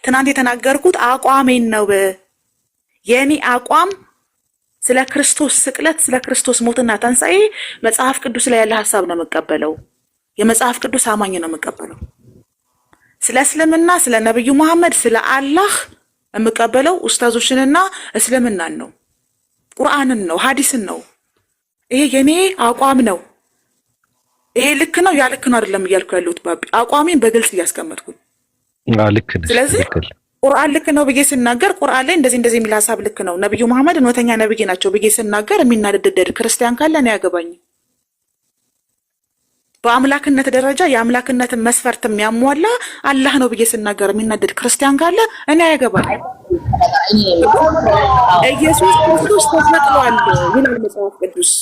A: ትናንት የተናገርኩት አቋሜን ነው። የኔ አቋም ስለ ክርስቶስ ስቅለት፣ ስለ ክርስቶስ ሞትና ተንሳኤ መጽሐፍ ቅዱስ ላይ ያለ ሐሳብ ነው የምቀበለው። የመጽሐፍ ቅዱስ አማኝ ነው የምቀበለው።
B: ስለ እስልምና ስለ ነብዩ መሐመድ ስለ አላህ የምቀበለው ኡስታዞችንና እስልምናን ነው፣ ቁርአንን ነው፣ ሐዲስን ነው። ይሄ የኔ አቋም ነው። ይሄ ልክ ነው ያ ልክ ነው አይደለም እያልኩ ያለሁት ባቢ አቋሜን በግልጽ እያስቀመጥኩኝ።
A: ልክ ነሽ።
B: ስለዚህ ቁርአን ልክ ነው ብዬ ስናገር ቁርአን ላይ እንደዚህ የሚል ሐሳብ ልክ ነው፣ ነብዩ መሐመድ እውነተኛ ነብይ ናቸው ብዬ ስናገር የሚናደድ ክርስቲያን ካለ እኔ ያገባኝ። በአምላክነት ደረጃ የአምላክነትን መስፈርት የሚያሟላ አላህ ነው ብዬ ስናገር የሚናደድ ክርስቲያን ካለ እኔ ያገባኝ። ኢየሱስ ክርስቶስ ተሰቅሏል ይላል መጽሐፍ ቅዱስ።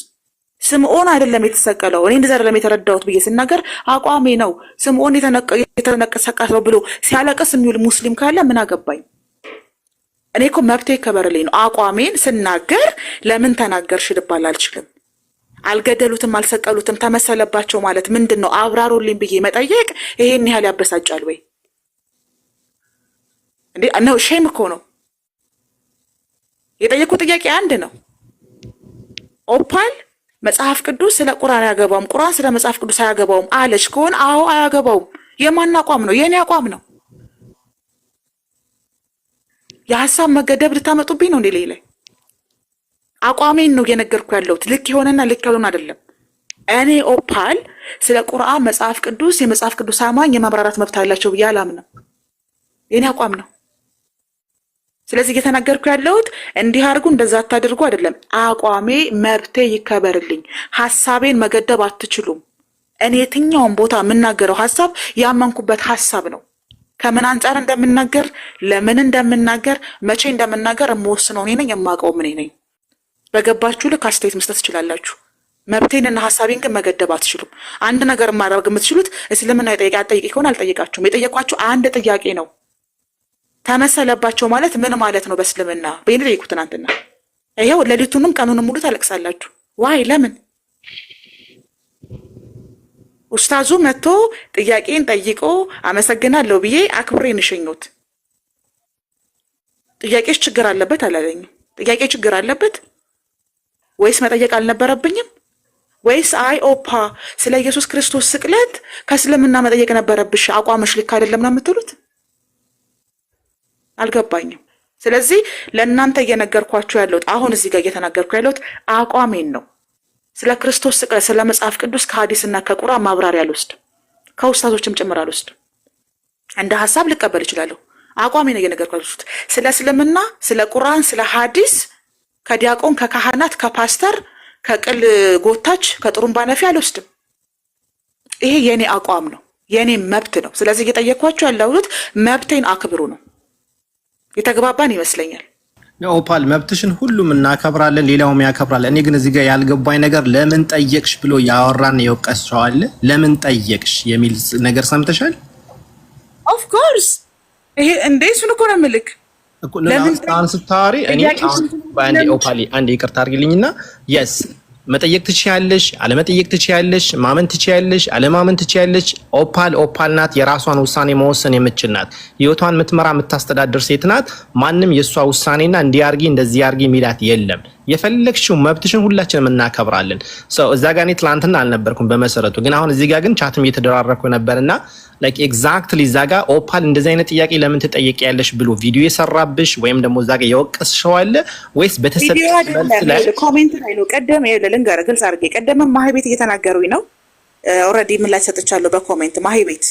B: ስምዖን አይደለም የተሰቀለው። እኔ እንደዛ አይደለም የተረዳሁት ብዬ ስናገር አቋሜ ነው። ስምዖን የተሰቀለው ብሎ ሲያለቅስ የሚውል ሙስሊም ካለ ምን አገባኝ? እኔ እኮ መብቴ ይከበርልኝ ነው። አቋሜን ስናገር ለምን ተናገርሽ ልባል አልችልም። አልገደሉትም አልሰቀሉትም ተመሰለባቸው ማለት ምንድን ነው? አብራሩልኝ ብዬ መጠየቅ ይሄን ያህል ያበሳጫል ወይ እንዴ? ነው ሼም እኮ ነው። የጠየቁት ጥያቄ አንድ ነው። ኦፓል መጽሐፍ ቅዱስ ስለ ቁርአን አያገባውም፣ ቁርአን ስለ መጽሐፍ ቅዱስ አያገባውም አለች ከሆነ አዎ አያገባውም። የማን አቋም ነው? የኔ አቋም ነው። የሐሳብ መገደብ ልታመጡብኝ ነው እንዴ? ሌላ አቋሜን ነው እየነገርኩ ያለሁት። ልክ የሆነና ልክ ያልሆነ አይደለም። እኔ ኦፓል ስለ ቁርአን መጽሐፍ ቅዱስ የመጽሐፍ ቅዱስ አማኝ የማብራራት መብት አላቸው ብዬ አላምንም። የኔ አቋም ነው። ስለዚህ እየተናገርኩ ያለሁት እንዲህ አድርጉ እንደዛ አታድርጉ አይደለም። አቋሜ መብቴ ይከበርልኝ። ሐሳቤን መገደብ አትችሉም። እኔ የትኛውን ቦታ የምናገረው ሐሳብ ያመንኩበት ሐሳብ ነው። ከምን አንጻር እንደምናገር፣ ለምን እንደምናገር፣ መቼ እንደምናገር የምወስነው እኔ ነኝ፣ የማውቀው እኔ ነኝ። በገባችሁ ልክ አስተያየት መስጠት ትችላላችሁ። መብቴንና ሐሳቤን ግን መገደብ አትችሉም። አንድ ነገር ማድረግ የምትችሉት እስልምና አጠይቂ ከሆነ አልጠየቃችሁም። የጠየቋችሁ አንድ ጥያቄ ነው። ተመሰለባቸው ማለት ምን ማለት ነው በእስልምና? በእኔ ጠይቁ ትናንትና። ይሄው ሌሊቱንም ቀኑንም ሙሉ ታለቅሳላችሁ። ዋይ ለምን? ኡስታዙ መጥቶ ጥያቄን ጠይቆ አመሰግናለሁ ብዬ አክብሬን ሸኞት። ጥያቄሽ ችግር አለበት አላለኝም። ጥያቄ ችግር አለበት ወይስ መጠየቅ አልነበረብኝም? ወይስ አይ ኦፓ ስለ ኢየሱስ ክርስቶስ ስቅለት ከእስልምና መጠየቅ ነበረብሽ አቋምሽ ልክ አይደለም ነው የምትሉት? አልገባኝም። ስለዚህ ለእናንተ እየነገርኳችሁ ያለሁት አሁን እዚህ ጋር እየተናገርኩ ያለሁት አቋሜን ነው። ስለ ክርስቶስ ስቅለት ስለ መጽሐፍ ቅዱስ ከሐዲስና ከቁርአን ማብራሪያ አልወስድም፣ ከኡስታዞችም ጭምር አልወስድም። እንደ ሐሳብ ልቀበል እችላለሁ። አቋሜን ነው እየነገርኳችሁ። ስለ እስልምና ስለ ቁርአን ስለ ሐዲስ ከዲያቆን ከካህናት ከፓስተር ከቅል ጎታች ከጥሩምባ ነፊ አልወስድም። ይሄ የኔ አቋም ነው፣ የኔ መብት ነው። ስለዚህ እየጠየኳችሁ ያለሁት መብቴን አክብሩ ነው። የተግባባን ይመስለኛል።
C: ኦፓል መብትሽን ሁሉም እናከብራለን፣ ሌላውም ያከብራል። እኔ ግን እዚህ ጋር ያልገባኝ ነገር ለምን ጠየቅሽ ብሎ ያወራን የወቀሰው አለ። ለምን ጠየቅሽ የሚል ነገር ሰምተሻል?
B: ኦፍ ኮርስ ይሄ እንዴ እሱን እኮ ነው የምልክ።
C: ለምን ስታወሪ እኔ አንዴ ኦፓል አንዴ ይቅርታ አድርጊልኝና የስ መጠየቅ ትችያለሽ፣ አለመጠየቅ ትችያለሽ፣ ማመን ትችያለሽ፣ አለማመን ትችያለሽ። ኦፓል ናት፣ የራሷን ውሳኔ መወሰን የምትችል ናት። ህይወቷን የምትመራ የምታስተዳድር ሴት ናት። ማንም የእሷ ውሳኔና እንዲያርጊ እንደዚህ ያርጊ ሚላት የለም። የፈለግሽው መብትሽን ሁላችንም እናከብራለን። እዛ ጋር እኔ ትላንትና አልነበርኩም በመሰረቱ ግን አሁን እዚህ ጋር ግን ቻትም እየተደራረኩ ነበርና ላይክ ኤግዛክትሊ እዛ ጋር ኦፓል እንደዚህ አይነት ጥያቄ ለምን ትጠይቂያለሽ ብሎ ቪዲዮ የሰራብሽ ወይም ደግሞ እዛ ጋር የወቀስሽው አለ ወይስ በተሰጠ መልስ ላይ
B: ኮሜንት ላይ ነው? ቀደም ልንገርህ ግልጽ አድርጌ ቀደምም ማሂ ቤት እየተናገሩኝ ነው። ኦልሬዲ ምን ላይ ሰጥቻለሁ በኮሜንት ማሂ ቤት፣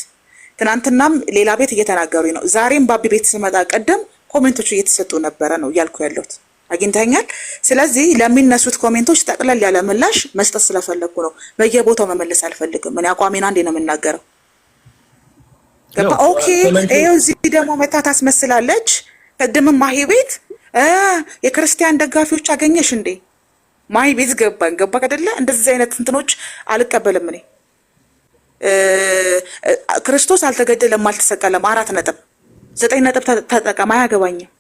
B: ትናንትናም ሌላ ቤት እየተናገሩኝ ነው። ዛሬም ባቢ ቤት ስመጣ ቀደም ኮሜንቶቹ እየተሰጡ ነበረ ነው እያልኩ ያለሁት። አግኝተኛል። ስለዚህ ለሚነሱት ኮሜንቶች ጠቅለል ያለ ምላሽ መስጠት ስለፈለኩ ነው። በየቦታው መመለስ አልፈልግም። እኔ አቋሜን አንዴ ነው የምናገረው። ገባ? ኦኬ። ይኸው እዚህ ደግሞ መታ ታስመስላለች። ቀደምም ማሂ ቤት የክርስቲያን ደጋፊዎች አገኘሽ እንዴ? ማሂ ቤት ገባ አይደለ? እንደዚህ አይነት እንትኖች አልቀበልም እኔ። ክርስቶስ አልተገደለም አልተሰቀለም 4 ነጥብ 9 ነጥብ ተጠቀም፣ አያገባኝም።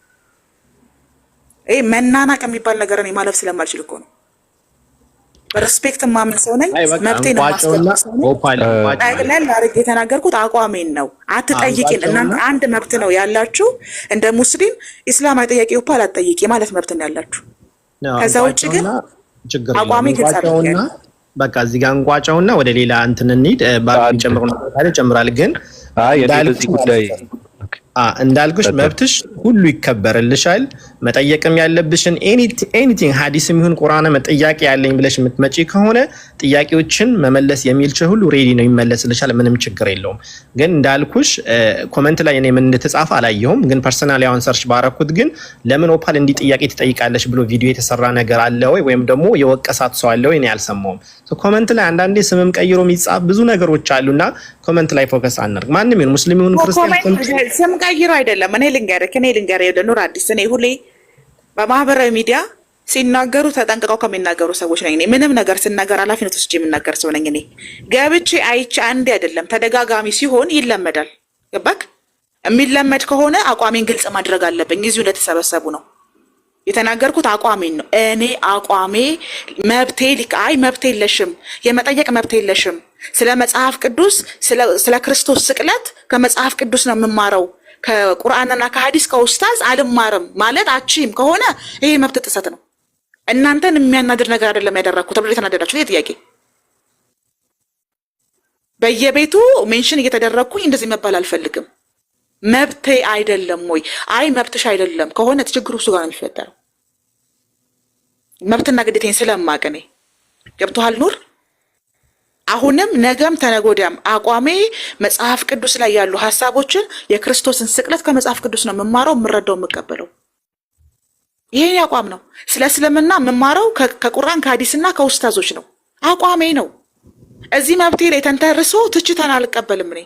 B: ይሄ መናናቅ የሚባል ነገር እኔ ማለፍ ስለማልችል እኮ ነው። በሪስፔክት ማምን ሰው ነኝ። መብቴን ጠቅለል አድርጌ የተናገርኩት አቋሜን ነው። አትጠይቂን። እናንተ አንድ መብት ነው ያላችሁ እንደ ሙስሊም። ኢስላም አይጠያቂ ኦፓል አትጠይቂ ማለት መብት ነው ያላችሁ። ከዛ ውጭ ግን አቋሜ ግልጽ አድርጌ
C: በቃ እዚህ ጋር እንቋጫውና ወደ ሌላ እንትን እንሂድ። ባቢ ጨምሮ ነው ጨምራል። ግን
A: አይ እኔ በዚህ ጉዳይ
C: እንዳልኩሽ መብትሽ ሁሉ ይከበርልሻል። መጠየቅም ያለብሽን ኤኒቲንግ ሐዲስም ይሁን ቁርአን መጠያቂ ያለኝ ብለሽ የምትመጪ ከሆነ ጥያቄዎችን መመለስ የሚልሽ ሁሉ ሬዲ ነው፣ ይመለስልሻል። ምንም ችግር የለውም። ግን እንዳልኩሽ ኮሜንት ላይ እኔ ምን እንደተጻፈ አላየሁም። ግን ፐርሰናሊ አሁን ሰርች ባረኩት ግን ለምን ኦፓል እንዲህ ጥያቄ ትጠይቃለሽ ብሎ ቪዲዮ የተሰራ ነገር አለ ወይ ወይም ደግሞ የወቀሳት ሰው አለ ወይ? እኔ አልሰማሁም። ኮሜንት ላይ አንዳንዴ ስምም ቀይሮ የሚጻፍ ብዙ ነገሮች አሉና ኮሜንት ላይ ፎከስ አናርግ። ማንም ይሁን ሙስሊም ይሁን ክርስቲያን
B: ስም ቀይሮ አይደለም። እኔ ልንገርህ ለኑር አዲስ እኔ ሁሌ በማህበራዊ ሚዲያ ሲናገሩ ተጠንቅቀው ከሚናገሩ ሰዎች ነኝ። እኔ ምንም ነገር ስናገር ኃላፊነት ወስጄ የምናገር ሰው ነኝ። እኔ ገብቼ አይቼ አንዴ አይደለም ተደጋጋሚ ሲሆን ይለመዳል። ገባክ? የሚለመድ ከሆነ አቋሜን ግልጽ ማድረግ አለብኝ። እዚሁ ለተሰበሰቡ ነው የተናገርኩት። አቋሜን ነው እኔ አቋሜ መብቴ መብቴ የለሽም የመጠየቅ መብቴ የለሽም። ስለ መጽሐፍ ቅዱስ ስለ ክርስቶስ ስቅለት ከመጽሐፍ ቅዱስ ነው የምማረው ከቁርአንና ከሐዲስ ከኡስታዝ አልማርም ማለት አቺም ከሆነ ይሄ መብት ጥሰት ነው። እናንተን የሚያናድር ነገር አይደለም ያደረኩት ተብሎ የተናደዳችሁ ጥያቄ በየቤቱ ሜንሽን እየተደረግኩኝ እንደዚህ መባል አልፈልግም። መብቴ አይደለም ወይ? መብትሽ አይደለም ከሆነ ችግሩ እሱ ጋር ነው የሚፈጠረው። መብትና ግዴታዬን ስለማቅ እኔ ገብቶሃል ኑር። አሁንም ነገም ተነጎዳም አቋሜ መጽሐፍ ቅዱስ ላይ ያሉ ሐሳቦችን የክርስቶስን ስቅለት ከመጽሐፍ ቅዱስ ነው የምማረው፣ የምረዳው፣ የምቀበለው። ይሄ አቋም ነው። ስለ እስልምና የምማረው ከቁርአን ከሐዲስና ከኡስታዞች ነው። አቋሜ ነው። እዚህ መብቴ ላይ ተንተርሶ ትችተን አልቀበልም። እኔ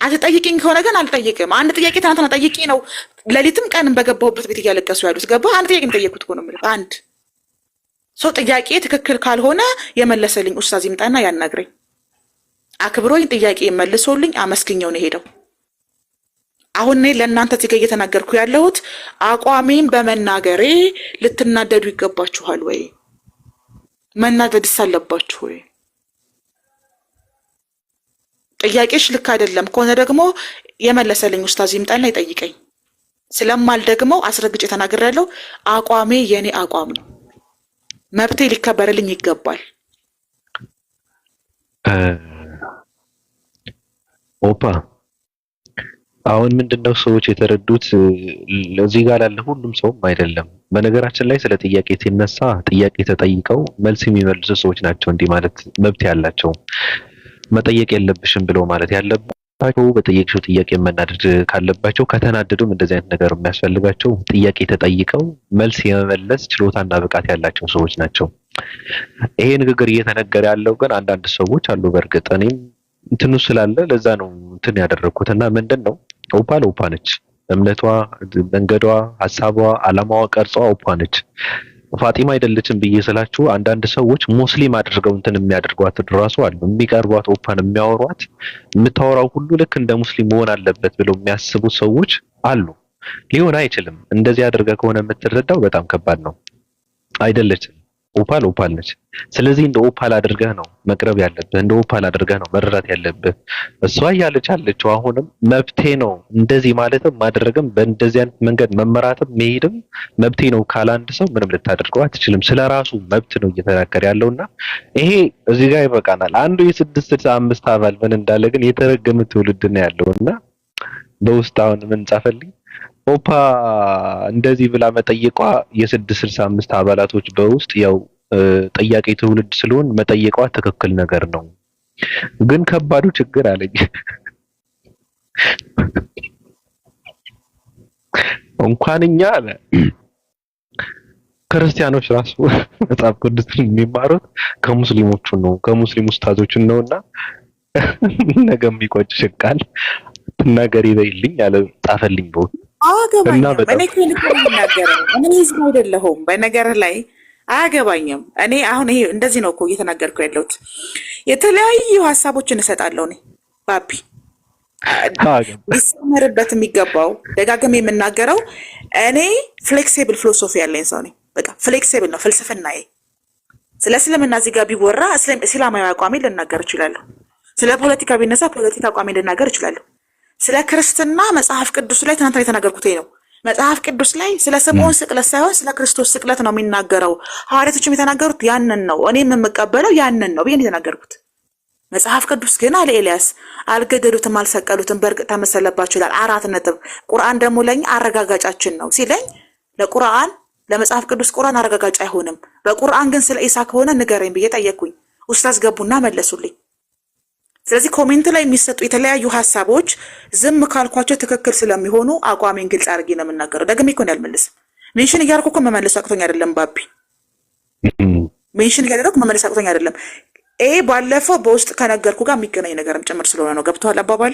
B: አትጠይቂኝ ከሆነ ግን አልጠይቅም። አንድ ጥያቄ ትናንትና ጠይቄ ነው ሌሊትም ቀንም በገባሁበት ቤት እያለቀሱ ያሉት ገባ። አንድ ጥያቄ ጠየቅኩት እኮ ነው የምልህ። አንድ ሰው ጥያቄ ትክክል ካልሆነ የመለሰልኝ ኡስታዝ ይምጣና ያናግረኝ። አክብሮኝ ጥያቄ መልሶልኝ አመስግኘው ነው ሄደው። አሁን እኔ ለእናንተ እዚህ ጋር እየተናገርኩ ያለሁት አቋሜን በመናገሬ ልትናደዱ ይገባችኋል ወይ? መናደድስ አለባችሁ ወይ? ጥያቄሽ ልክ አይደለም ከሆነ ደግሞ የመለሰልኝ ኡስታዝ ይምጣና ይጠይቀኝ። ስለማል ደግሞ አስረግጬ ተናግሬያለሁ። አቋሜ የኔ አቋም ነው። መብቴ ሊከበርልኝ ይገባል።
A: ኦፓ አሁን ምንድነው ሰዎች የተረዱት ለዚህ ጋር ላለ ሁሉም ሰውም አይደለም። በነገራችን ላይ ስለ ጥያቄ ሲነሳ ጥያቄ ተጠይቀው መልስ የሚመልሱ ሰዎች ናቸው እንዲህ ማለት መብት ያላቸው። መጠየቅ የለብሽም ብለው ማለት ያለባቸው በጠየቅሽው ጥያቄ መናደድ ካለባቸው ከተናደዱም እንደዚህ አይነት ነገር የሚያስፈልጋቸው ጥያቄ ተጠይቀው መልስ የመመለስ ችሎታና ብቃት ያላቸው ሰዎች ናቸው። ይሄ ንግግር እየተነገረ ያለው ግን አንዳንድ ሰዎች አሉ። በእርግጥ እኔም እንትኑ ስላለ ለዛ ነው እንትን ያደረኩትና ምንድነው ኦፓል ኦፓ ነች። እምነቷ፣ መንገዷ፣ ሐሳቧ፣ አላማዋ፣ ቀርጿ ኦፓ ነች። ፋጢማ አይደለችም ብዬ ስላችሁ አንዳንድ ሰዎች ሙስሊም አድርገው እንትን የሚያደርጓት ድራሱ አሉ። የሚቀርቧት ኦፓን የሚያወሯት የምታወራው ሁሉ ልክ እንደ ሙስሊም መሆን አለበት ብለው የሚያስቡ ሰዎች አሉ። ሊሆን አይችልም። እንደዚህ አድርገህ ከሆነ የምትረዳው በጣም ከባድ ነው። አይደለችም። ኦፓል ኦፓል ነች። ስለዚህ እንደ ኦፓል አድርገህ ነው መቅረብ ያለብህ። እንደ ኦፓል አድርገህ ነው መረዳት ያለብህ። እሷ እያለች አለችው አሁንም መብቴ ነው እንደዚህ ማለትም ማድረግም በእንደዚህ አይነት መንገድ መመራትም መሄድም መብቴ ነው ካለ አንድ ሰው ምንም ልታደርገው አትችልም። ስለራሱ መብት ነው እየተናገረ ያለውና ይሄ እዚህ ጋር ይበቃናል። አንዱ የ665 አባል ምን እንዳለ ግን የተረገመ ትውልድ ነው ያለውና በውስጥ አሁን ምን ጻፈልኝ ኦፓ እንደዚህ ብላ መጠየቋ የ665 አባላቶች በውስጥ ያው ጠያቂ ትውልድ ስለሆን መጠየቋ ትክክል ነገር ነው። ግን ከባዱ ችግር አለኝ እንኳን እኛ ክርስቲያኖች ራሱ መጽሐፍ ቅዱስን የሚማሩት ከሙስሊሞቹ ነው፣ ከሙስሊም ኡስታዞች ነውና ነገ የሚቆጭሽ ቃል ነገር ይበይልኝ ያለ ጻፈልኝ ነው።
B: አገባኝም እኔ ህዝብ አይደለሁም። በነገር ላይ አያገባኝም። እኔ አሁን ይሄ እንደዚህ ነው እኮ እየተናገርኩ ያለሁት። የተለያዩ ሀሳቦችን እሰጣለሁ። እኔ ባቢ ሊሰመርበት የሚገባው ደጋግሜ የምናገረው እኔ ፍሌክሲብል ፊሎሶፊ ያለኝ ሰው ነኝ። በቃ ፍሌክሲብል ነው ፍልስፍናዬ። ስለ እስልምና እዚህ ጋር ቢወራ እስላማዊ አቋሜ ልናገር እችላለሁ። ስለ ፖለቲካ ቢነሳ ፖለቲካ አቋሜ ልናገር እችላለሁ። ስለ ክርስትና መጽሐፍ ቅዱስ ላይ ትናንትና የተናገርኩት ነው። መጽሐፍ ቅዱስ ላይ ስለ ስምዖን ስቅለት ሳይሆን ስለ ክርስቶስ ስቅለት ነው የሚናገረው። ሐዋርያቶችም የተናገሩት ያንን ነው። እኔም የምቀበለው ያንን ነው ብዬ የተናገርኩት። መጽሐፍ ቅዱስ ግን አለ ኤልያስ አልገደሉትም አልሰቀሉትም በእርግጥ ተመሰለባቸው ይላል። 4 ነጥብ። ቁርአን ደግሞ ለኛ አረጋጋጫችን ነው ሲለኝ ለቁርአን ለመጽሐፍ ቅዱስ ቁርአን አረጋጋጭ አይሆንም። በቁርአን ግን ስለ ኢሳ ከሆነ ንገረኝ ብዬ ጠየቅኩኝ። ኡስታዝ ገቡና መለሱልኝ። ስለዚህ ኮሜንት ላይ የሚሰጡ የተለያዩ ሐሳቦች ዝም ካልኳቸው ትክክል ስለሚሆኑ አቋሜን ግልጽ አድርጌ ነው የምናገረው። ደግሜ እኮ ነው ያልመልስም። ሜንሽን እያልኩ እኮ መመለስ አቅቶኝ አይደለም ባቢ፣ ሜንሽን እያደረኩ መመለስ አቅቶኝ አይደለም። ባለፈው በውስጥ ከነገርኩ ጋር የሚገናኝ ነገርም ጭምር ስለሆነ ነው። ገብቶሃል አባባሌ?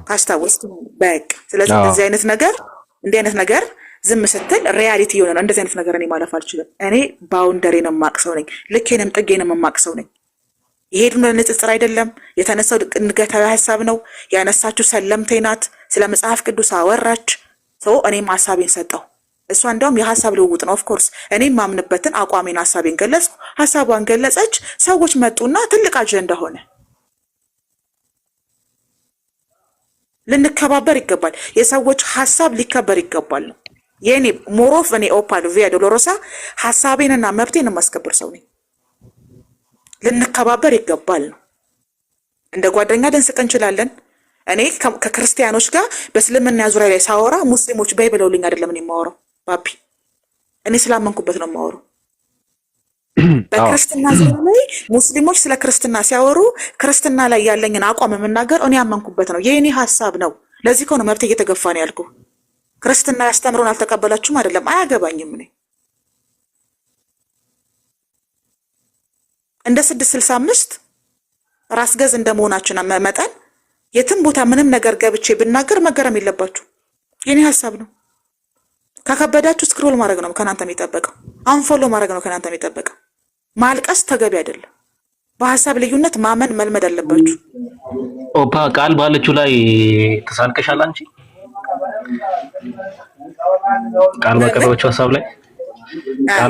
B: ካስታወስክ በቃ። ስለዚህ እንዲህ አይነት ነገር ዝም ስትል ሪያሊቲ የሆነ ነው። እንደዚህ አይነት ነገር እኔ ማለፍ አልችልም። እኔ ባውንደሪን የማቅሰው ነኝ፣ ልኬንም ጥጌንም የማቅሰው ነኝ። የሄድን ንጽጽር አይደለም። የተነሳው ንገታዊ ሐሳብ ነው። ያነሳችሁ ሰለምቴ ናት። ስለ መጽሐፍ ቅዱስ አወራች። እኔም ሐሳቤን ሰጠው። እሷ እንደውም የሐሳብ ልውውጥ ነው። ኦፍ ኮርስ እኔም ማምንበትን አቋሜን ሐሳቤን ገለጽኩ። ሐሳቧን ገለጸች። ሰዎች መጡና ትልቅ አጀንዳ ሆነ። ልንከባበር ይገባል። የሰዎች ሐሳብ ሊከበር ይገባል ነው የኔ ሞሮፍ። እኔ ኦፓል ቪያ ዶሎሮሳ ሐሳቤንና መብቴን የማስከብር ሰው ነኝ። ልንከባበር ይገባል ነው። እንደ ጓደኛ ልንስቅ እንችላለን። እኔ ከክርስቲያኖች ጋር በእስልምና ዙሪያ ላይ ሳወራ ሙስሊሞች በይ ብለውልኝ አይደለም እኔ የማወራው ባቢ፣ እኔ ስላመንኩበት ነው የማወራው። በክርስትና ዙሪያ ላይ ሙስሊሞች ስለ ክርስትና ሲያወሩ ክርስትና ላይ ያለኝን አቋም የምናገር እኔ ያመንኩበት ነው፣ የኔ ሐሳብ ነው። ለዚህ ከሆነ መብት እየተገፋ ነው ያልኩ። ክርስትና ያስተምሩን አልተቀበላችሁም አይደለም፣ አያገባኝም። እኔ እንደ 665 ራስ ገዝ እንደመሆናችን መጠን የትም ቦታ ምንም ነገር ገብቼ ብናገር መገረም የለባችሁ። የኔ ሐሳብ ነው። ከከበዳችሁ ስክሮል ማድረግ ነው ከናንተ የሚጠበቀው። አንፎሎ ማድረግ ነው ከናንተ የሚጠበቀው። ማልቀስ ተገቢ አይደለም። በሐሳብ ልዩነት ማመን መልመድ አለባችሁ።
D: ኦፓ ቃል ባለችው ላይ ተሳልቀሻል አንቺ? ቃል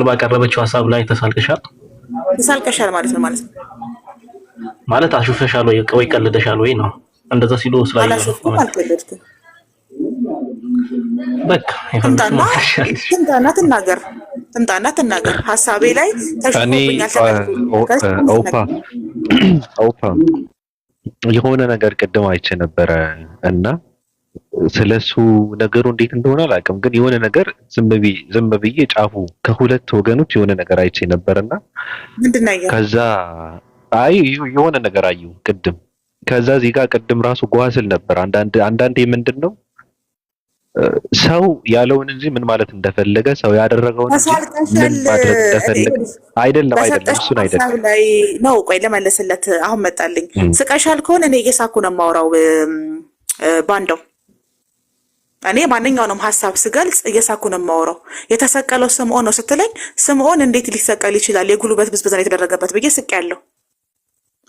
D: ባቀረበችው ሐሳብ ላይ ተሳልቀሻል?
B: ተሳልቀሻል ማለት ነው
D: ማለት አሹፈሻል ወይ ቀልደሻል ወይ ነው? እንደዛ ሲሉ ስላየሁ
B: አልቀለድኩም።
D: በቃ
B: ትምጣና ትናገር ሐሳቤ ላይ ተሽፎብኛል።
A: ኦፓ የሆነ ነገር ቅድም አይቼ ነበረ እና ስለሱ ነገሩ እንዴት እንደሆነ አላውቅም፣ ግን የሆነ ነገር ዝም ብዬ ጫፉ ከሁለት ወገኖች የሆነ ነገር አይቼ ነበርና
B: ምንድነው ያየው?
A: ከዛ የሆነ ነገር አየሁ ቅድም። ከዛ እዚህ ጋር ቅድም ራሱ ጓስል ነበር። አንዳንዴ ምንድነው ሰው ያለውን እንጂ ምን ማለት እንደፈለገ ሰው ያደረገውን እንጂ ምን ማድረግ እንደፈለገ አይደለም። እሱን አይደለም
B: ላይ ነው። ቆይ ለመለስለት አሁን መጣልኝ። ስቀሻል ከሆነ እኔ እየሳኩ ነው የማወራው ባንደው። እኔ ማንኛውንም ሐሳብ ስገልጽ እየሳኩ ነው የማወራው። የተሰቀለው ስምዖን ነው ስትለኝ ስምዖን እንዴት ሊሰቀል ይችላል? የጉልበት ብዝበዛ የተደረገበት ብዬ ስቄያለሁ።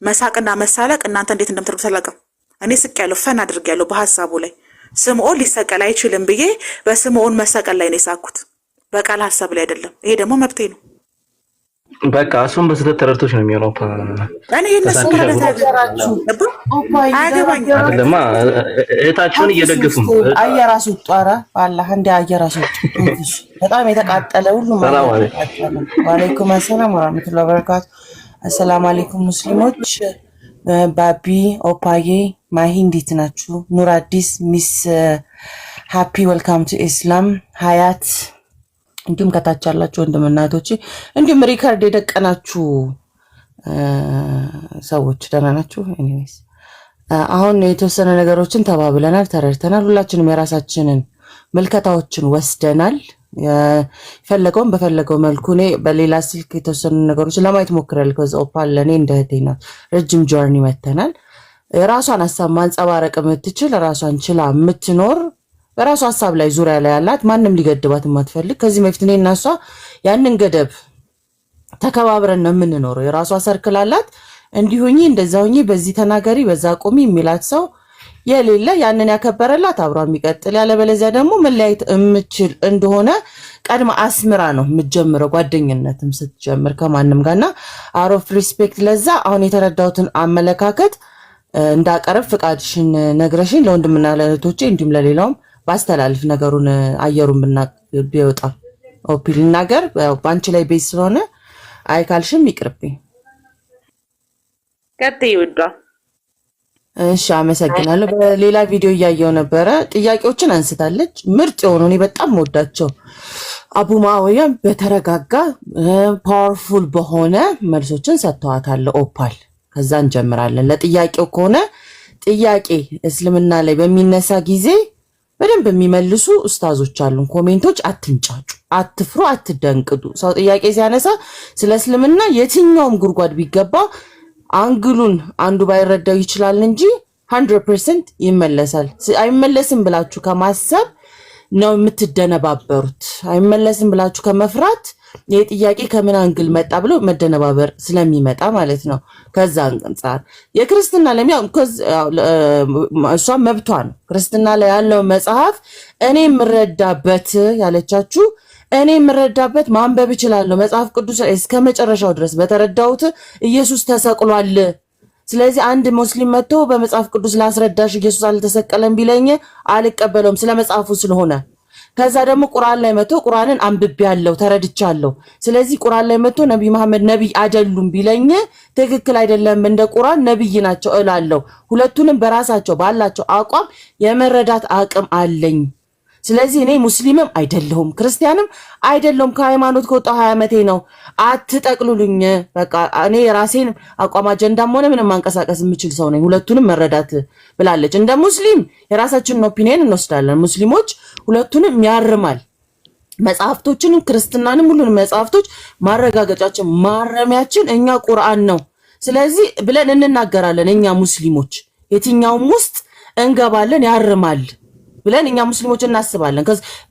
B: መሳቅና መሳለቅ እናንተ እንዴት እንደምትርቁ ተላቀም። እኔ ስቄያለሁ፣ ፈን አድርጌያለሁ በሐሳቡ ላይ። ስምዖን ሊሰቀል አይችልም ብዬ በስምዖን መሰቀል ላይ ነው የሳኩት፣ በቃል ሐሳብ ላይ አይደለም። ይሄ ደግሞ መብቴ ነው።
D: በቃ እሱም በስህተት ተረድቶች ነው የሚሆነው።
B: እኔ እነሱ
D: አይደለማ እህታቸውን እየደገፉ ነው።
E: አየራሱ ጧራ አላህ እንደ አየራሱ በጣም የተቃጠለ ሁሉ ማለት ነው። ወአለይኩም ሰላም ወራህመቱላሂ ወበረካቱ። አሰላሙ አለይኩም ሙስሊሞች። ባቢ ኦፓዬ ማሂ እንዴት ናችሁ? ኑር አዲስ ሚስ ሃፒ ዌልካም ቱ ኢስላም ሀያት እንዲሁም ከታች ያላችሁ ወንድምናቶች እንዲሁም ሪካርድ የደቀናችሁ ሰዎች ደህና ናችሁ? ኤኒዌይስ አሁን የተወሰነ ነገሮችን ተባብለናል፣ ተረድተናል። ሁላችንም የራሳችንን ምልከታዎችን ወስደናል። የፈለገውን በፈለገው መልኩ እኔ በሌላ ስልክ የተወሰኑ ነገሮችን ለማየት ሞክራለሁ። ከዛ ኦፓል ለእኔ እንደ እህቴ ናት። ረጅም ጆርኒ መተናል። የራሷን ሀሳብ ማንጸባረቅ የምትችል ራሷን ችላ የምትኖር በራሷ ሀሳብ ላይ ዙሪያ ላይ ያላት ማንም ሊገድባት የማትፈልግ ከዚህ በፊት እኔ እና እሷ ያንን ገደብ ተከባብረን ነው የምንኖረው። የራሷ ሰርክል አላት። እንዲሁኝ እንደዛውኝ በዚህ ተናገሪ በዛ ቆሚ የሚላት ሰው የሌለ ያንን ያከበረላት አብሯ የሚቀጥል ያለበለዚያ ደግሞ መለያየት የምችል እንደሆነ ቀድማ አስምራ ነው የምትጀምረው። ጓደኝነትም ስትጀምር ከማንም ጋርና አሮፍ ሪስፔክት ለዛ አሁን የተረዳሁትን አመለካከት እንዳቀርብ ፍቃድሽን ነግረሽኝ ለወንድምና ለእህቶቼ እንዲሁም ለሌላውም ባስተላልፍ ነገሩን አየሩን ቢወጣ ኦፒል ነገር ባንቺ ላይ ቤት ስለሆነ አይካልሽም ይቅርብኝ።
B: ቀጥይ ውዷ።
E: እሺ አመሰግናለሁ። በሌላ ቪዲዮ እያየው ነበረ፣ ጥያቄዎችን አንስታለች። ምርጥ የሆኑ እኔ በጣም ወዳቸው አቡ ሙአዊያ በተረጋጋ ፓወርፉል በሆነ መልሶችን ሰጥተዋታል። ኦፓል ከዛ እንጀምራለን። ለጥያቄው ከሆነ ጥያቄ እስልምና ላይ በሚነሳ ጊዜ በደንብ የሚመልሱ ኡስታዞች አሉን። ኮሜንቶች አትንጫጩ፣ አትፍሩ፣ አትደንቅዱ። ሰው ጥያቄ ሲያነሳ ስለ እስልምና የትኛውም ጉድጓድ ቢገባ አንግሉን አንዱ ባይረዳው ይችላል እንጂ 100% ይመለሳል። አይመለስም ብላችሁ ከማሰብ ነው የምትደነባበሩት። አይመለስም ብላችሁ ከመፍራት ይሄ ጥያቄ ከምን አንግል መጣ ብሎ መደነባበር ስለሚመጣ ማለት ነው። ከዛ አንጻር የክርስትና ለሚያው እሷ መብቷ ነው። ክርስትና ላይ ያለው መጽሐፍ እኔ የምረዳበት ያለቻችሁ እኔ የምረዳበት ማንበብ እችላለሁ። መጽሐፍ ቅዱስ እስከ መጨረሻው ድረስ በተረዳሁት ኢየሱስ ተሰቅሏል። ስለዚህ አንድ ሙስሊም መጥቶ በመጽሐፍ ቅዱስ ላስረዳሽ ኢየሱስ አልተሰቀለም ቢለኝ አልቀበለውም ስለ መጽሐፉ ስለሆነ። ከዛ ደግሞ ቁርአን ላይ መጥቶ ቁርአንን አንብቤያለሁ ተረድቻለሁ፣ ስለዚህ ቁርአን ላይ መጥቶ ነብይ መሐመድ ነብይ አይደሉም ቢለኝ ትክክል አይደለም፣ እንደ ቁርአን ነብይ ናቸው እላለሁ። ሁለቱንም በራሳቸው ባላቸው አቋም የመረዳት አቅም አለኝ። ስለዚህ እኔ ሙስሊምም አይደለሁም ክርስቲያንም አይደለሁም፣ ከሃይማኖት ከወጣሁ 20 ዓመቴ ነው። አትጠቅሉልኝ። በቃ እኔ የራሴን አቋም አጀንዳም ሆነ ምንም ማንቀሳቀስ የምችል ሰው ነኝ። ሁለቱንም መረዳት ብላለች። እንደ ሙስሊም የራሳችንን ኦፒኒየን እንወስዳለን። ሙስሊሞች ሁለቱንም ያርማል። መጽሐፍቶችንም ክርስትናንም ሁሉንም መጽሐፍቶች ማረጋገጫችን ማረሚያችን እኛ ቁርአን ነው። ስለዚህ ብለን እንናገራለን። እኛ ሙስሊሞች የትኛውም ውስጥ እንገባለን ያርማል ብለን እኛ ሙስሊሞች እናስባለን።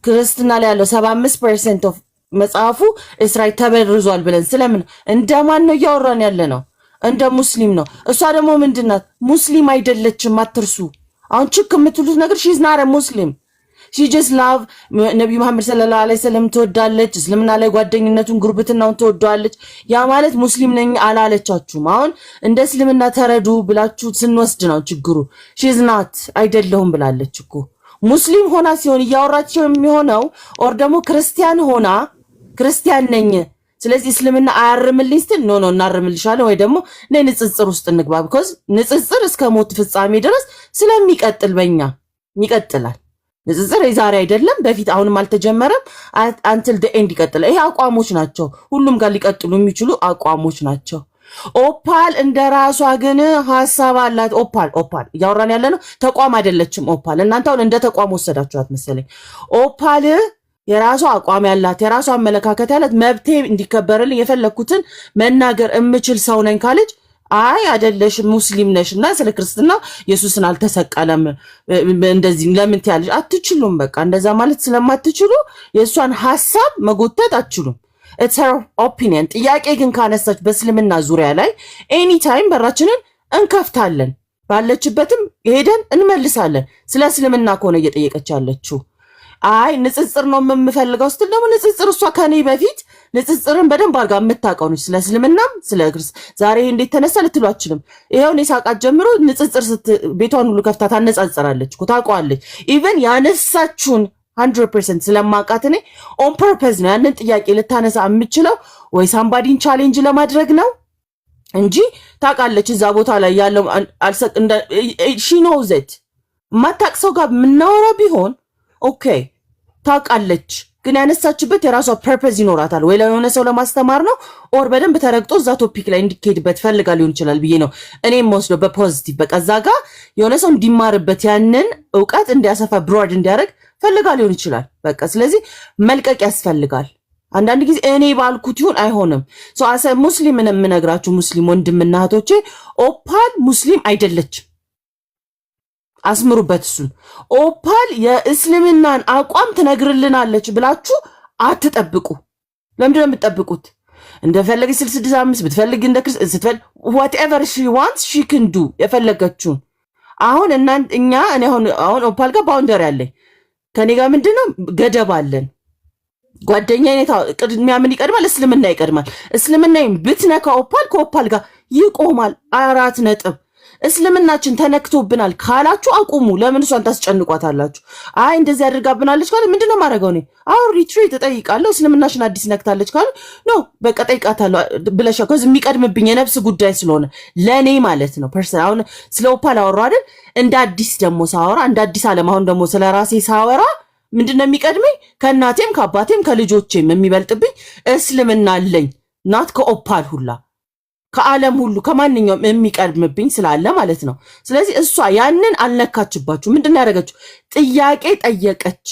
E: ክርስትና ላይ ያለው 75% ኦፍ መጽሐፉ እስራኤል ተበርዟል ብለን ስለምን እንደማን ነው እያወራን ያለ ነው? እንደ ሙስሊም ነው። እሷ ደግሞ ምንድናት? ሙስሊም አይደለችም። አትርሱ። አሁን ችክ የምትሉት ነገር ሺዝ ናት ሙስሊም ሺ ጀስት ላቭ ነብዩ መሐመድ ሰለላሁ ዐለይሂ ወሰለም ትወዳለች። እስልምና ላይ ጓደኝነቱን ጉርብትናውን ትወዳለች። ያ ማለት ሙስሊም ነኝ አላለቻችሁም። አሁን እንደ እስልምና ተረዱ ብላችሁ ስንወስድ ነው ችግሩ። ሺዝ ናት አይደለሁም ብላለች እኮ ሙስሊም ሆና ሲሆን እያወራቸው የሚሆነው ኦር ደግሞ ክርስቲያን ሆና ክርስቲያን ነኝ ስለዚህ እስልምና አያርምልኝ ስትል ኖ እናርምልሻለን ወይ ደግሞ ንጽጽር ውስጥ እንግባ። because ንጽጽር እስከ ሞት ፍጻሜ ድረስ ስለሚቀጥል በእኛ ይቀጥላል። ንጽጽር የዛሬ አይደለም በፊት አሁንም አልተጀመረም። until the end ይቀጥላል። ይሄ አቋሞች ናቸው። ሁሉም ጋር ሊቀጥሉ የሚችሉ አቋሞች ናቸው። ኦፓል እንደራሷ ግን ሐሳብ አላት። ኦፓል ያወራን ያለ ነው ተቋም አይደለችም። ኦፓል እናንተ አሁን እንደ ተቋም ወሰዳችኋት መሰለኝ። ኦፓል የራሷ አቋም ያላት የራሷ አመለካከት ያላት መብቴ እንዲከበርልኝ የፈለኩትን መናገር እምችል ሰው ነኝ ካለች አይ አይደለሽ ሙስሊም ነሽና ስለ ክርስትና ኢየሱስን አልተሰቀለም እንደዚህ ለምን ትያለሽ? አትችሉም። በቃ እንደዛ ማለት ስለማትችሉ የሷን ሐሳብ መጎተት አትችሉም። it's her opinion። ጥያቄ ግን ካነሳች በእስልምና ዙሪያ ላይ ኤኒ ታይም በራችንን እንከፍታለን፣ ባለችበትም ሄደን እንመልሳለን። ስለ እስልምና ከሆነ እየጠየቀች ያለችው አይ ንጽጽር ነው የምፈልገው ስትል ደግሞ ንጽጽር እሷ ከኔ በፊት ንጽጽርን በደንብ አድርጋ የምታውቀው ነች። ስለ እስልምናም ስለ ክርስት ዛሬ እንዴት ተነሳ ልትሉ አትችልም። ይሄው እኔ ሳቃት ጀምሮ ንጽጽር ቤቷን ሁሉ ከፍታ ታነጻጽራለች እኮ ታውቀዋለች። ኢቭን ያነሳችሁን 100% ስለማውቃት እኔ ኦን ፐርፐዝ ነው ያንን ጥያቄ ልታነሳ የምችለው ወይ ሳምባዲን ቻሌንጅ ለማድረግ ነው እንጂ ታውቃለች እዛ ቦታ ላይ ያለው አልሰጥ እንደ ሺ ኖውዝ ኢት። ማታውቅ ሰው ጋር የምናወራ ቢሆን ኦኬ ታውቃለች፣ ግን ያነሳችበት የራሷ ፐርፐዝ ይኖራታል። ወይ ለሆነ ሰው ለማስተማር ነው ኦር በደንብ ተረግጦ እዛ ቶፒክ ላይ እንዲኬድበት ፈልጋ ሊሆን ይችላል ብዬ ነው እኔም ወስዶ በፖዚቲቭ በቃ እዛ ጋር የሆነ ሰው እንዲማርበት ያንን ዕውቀት እንዲያሰፋ ብሮድ እንዲያደርግ ፈልጋ ሊሆን ይችላል። በቃ ስለዚህ መልቀቅ ያስፈልጋል። አንዳንድ ጊዜ እኔ ባልኩት ይሁን አይሆንም። ሶ አሰ ሙስሊምን የምነግራችሁ ሙስሊም ወንድምና እህቶቼ ኦፓል ሙስሊም አይደለችም። አስምሩበት እሱን። ኦፓል የእስልምናን አቋም ትነግርልናለች ብላችሁ አትጠብቁ። ለምንድን ነው የምትጠብቁት? እንደፈለገች 65 ብትፈልግ እንደ ክርስቲያን ስትፈልግ whatever she wants she can do የፈለገችውን። አሁን እኛ እኔ አሁን ኦፓል ጋር ባውንደሪ አለኝ። ከኔ ጋር ምንድነው ገደብ አለን። ጓደኛዬ ቅድሚያ ምን ይቀድማል? እስልምና ይቀድማል። እስልምናዬን ብትነካ ኦፓል ከኦፓል ጋር ይቆማል። 4 ነጥብ። እስልምናችን ተነክቶብናል ካላችሁ አቁሙ። ለምን እሷን ታስጨንቋታላችሁ? አይ እንደዚህ አድርጋብናለች ካለ ምንድነው ማድረገው? እኔ አሁን ሪትሪት እጠይቃለሁ። እስልምናሽን አዲስ ነክታለች ካለ ኖ በቃ ጠይቃታለሁ ብለሻ ከዚህ የሚቀድምብኝ የነፍስ ጉዳይ ስለሆነ ለኔ ማለት ነው። ፐርሰን አሁን ስለ ኦፓል አወራሁ አይደል? እንደ አዲስ ደግሞ ሳወራ እንደ አዲስ ዓለም አሁን ደግሞ ስለ ራሴ ሳወራ ምንድነው የሚቀድመኝ? ከእናቴም ከአባቴም ከልጆቼም የሚበልጥብኝ እስልምና አለኝ። ናት ከኦፓል ሁላ ከዓለም ሁሉ ከማንኛውም የሚቀድምብኝ ስላለ ማለት ነው። ስለዚህ እሷ ያንን አልነካችባችሁ። ምንድነው ያደረገችው? ጥያቄ ጠየቀች።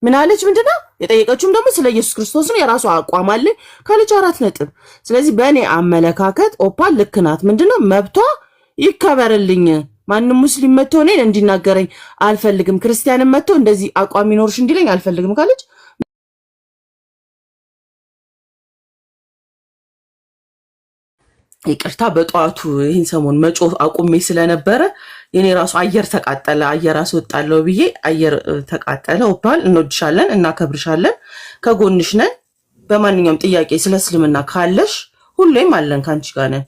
E: ምን አለች? ምንድነው የጠየቀችውም ደግሞ ስለ ኢየሱስ ክርስቶስ ነው። የራሷ አቋም አለ ከልጅ 4 ነጥብ። ስለዚህ በእኔ አመለካከት ኦፓል ልክ ናት። ምንድነው መብቷ ይከበርልኝ። ማንም ሙስሊም መጥቶ እኔን እንዲናገረኝ አልፈልግም። ክርስቲያንም መጥቶ እንደዚህ አቋም ይኖርሽ እንዲለኝ አልፈልግም ካለች ይቅርታ በጧቱ ይህን ሰሞን መጮህ አቁሜ ስለነበረ የኔ ራሱ አየር ተቃጠለ። አየር አስወጣለሁ ብዬ አየር ተቃጠለ። ኦፓል እንወድሻለን፣ እናከብርሻለን፣ ከጎንሽ ነን። በማንኛውም ጥያቄ ስለ እስልምና ካለሽ ሁሌም አለን፣ ካንቺ ጋር ነን።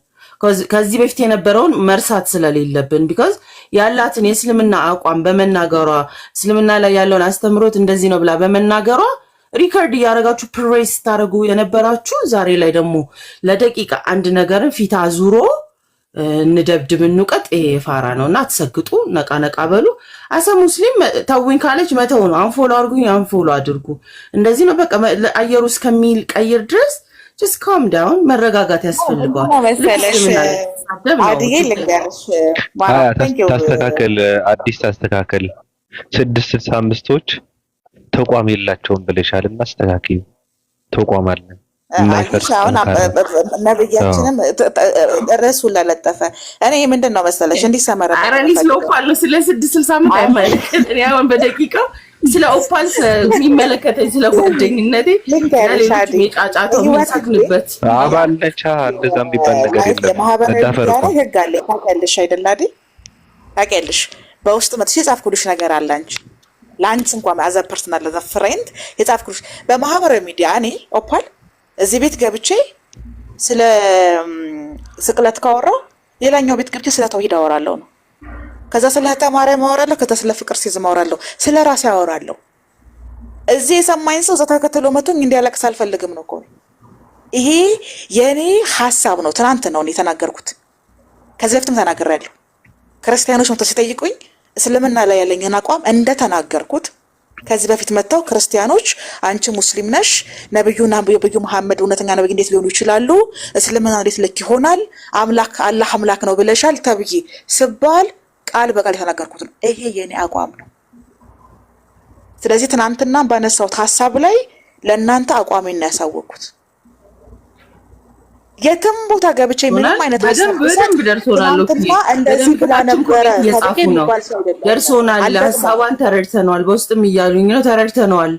E: ከዚህ በፊት የነበረውን መርሳት ስለሌለብን ቢካዝ ያላትን የእስልምና አቋም በመናገሯ እስልምና ላይ ያለውን አስተምሮት እንደዚህ ነው ብላ በመናገሯ ሪከርድ እያደረጋችሁ ፕሬስ ታደርጉ የነበራችሁ ዛሬ ላይ ደግሞ ለደቂቃ አንድ ነገርን ፊት አዙሮ እንደብድብ እንውቀጥ። ይሄ ፋራ ነውና አትሰግጡ፣ ነቃ ነቃ በሉ። አሰ ሙስሊም ተውኝ ካለች መተው ነው። አንፎሎ አድርጉኝ፣ አንፎሎ አድርጉ። እንደዚህ ነው በቃ አየሩ እስከሚል ቀይር ድረስ just calm down። መረጋጋት ያስፈልገዋል።
B: አዲዬ ልንገርሽ
A: ታስተካከል፣ አዲስ ታስተካከል። 665ቶች ተቋም የላቸውም ብለሻል እና አስተካክዩ። ተቋም አለ
B: አሁን ነብያችንም ርዕሱ ለለጠፈ እኔ ምንድን ነው መሰለሽ እንዲሰመረ
E: አራኒ ስለ ኦፓል ነው ስለ 665 አይመለከት። እኔ አሁን በደቂቃው ስለ ኦፓል የሚመለከተኝ ስለ ጓደኝነቴ ለሌሎች ጫጫታ የሚሳክንበት
A: አባለቻ እንደዛም ቢባል ነገር የለም።
B: ማህበራዊ ህግ አለ ታውቂያለሽ አይደል? አይደል ታውቂያለሽ። በውስጥ መጥቼ የጻፍኩልሽ ነገር አለ አንቺ ላንቺ እንኳን አዘ ፐርሰናል አዘ ፍሬንድ የጻፍኩልሽ በማህበራዊ ሚዲያ እኔ ኦፓል እዚህ ቤት ገብቼ ስለ ስቅለት ካወራው ሌላኛው ቤት ገብቼ ስለ ተውሂድ አወራለሁ ነው። ከዛ ስለ ተማሪ ማወራለሁ፣ ከዛ ስለ ፍቅር ሲዝ ማወራለሁ፣ ስለ ራሴ አወራለሁ። እዚህ የሰማኝ ሰው እዛ ተከትሎ መቶኝ እንዲያለቅስ አልፈልግም ነው እኮ። ይሄ የኔ ሐሳብ ነው። ትናንት ነው እኔ ተናገርኩት። ከዚህ በፊትም ተናግሬያለሁ። ክርስቲያኖች መጥተው ሲጠይቁኝ እስልምና ላይ ያለኝን አቋም እንደተናገርኩት ከዚህ በፊት መጥተው ክርስቲያኖች አንቺ ሙስሊም ነሽ፣ ነብዩ መሐመድ እውነተኛ ነብይ እንዴት ሊሆኑ ይችላሉ? እስልምና እንዴት ልክ ይሆናል? አምላክ አላህ አምላክ ነው ብለሻል ተብዬ ስባል ቃል በቃል የተናገርኩት ነው። ይሄ የኔ አቋም ነው። ስለዚህ ትናንትና ባነሳሁት ሐሳብ ላይ ለእናንተ አቋሜን ነው ያሳወቅኩት። የትም ቦታ ገብቼ ምንም አይነት ሐሳብ
E: በደንብ ደርሶናል።
B: እንደዚህ ብላ ነበረ
E: ደርሶናል። ሐሳቧን ተረድተነዋል። በውስጥም እያሉኝ ነው ተረድተነዋል።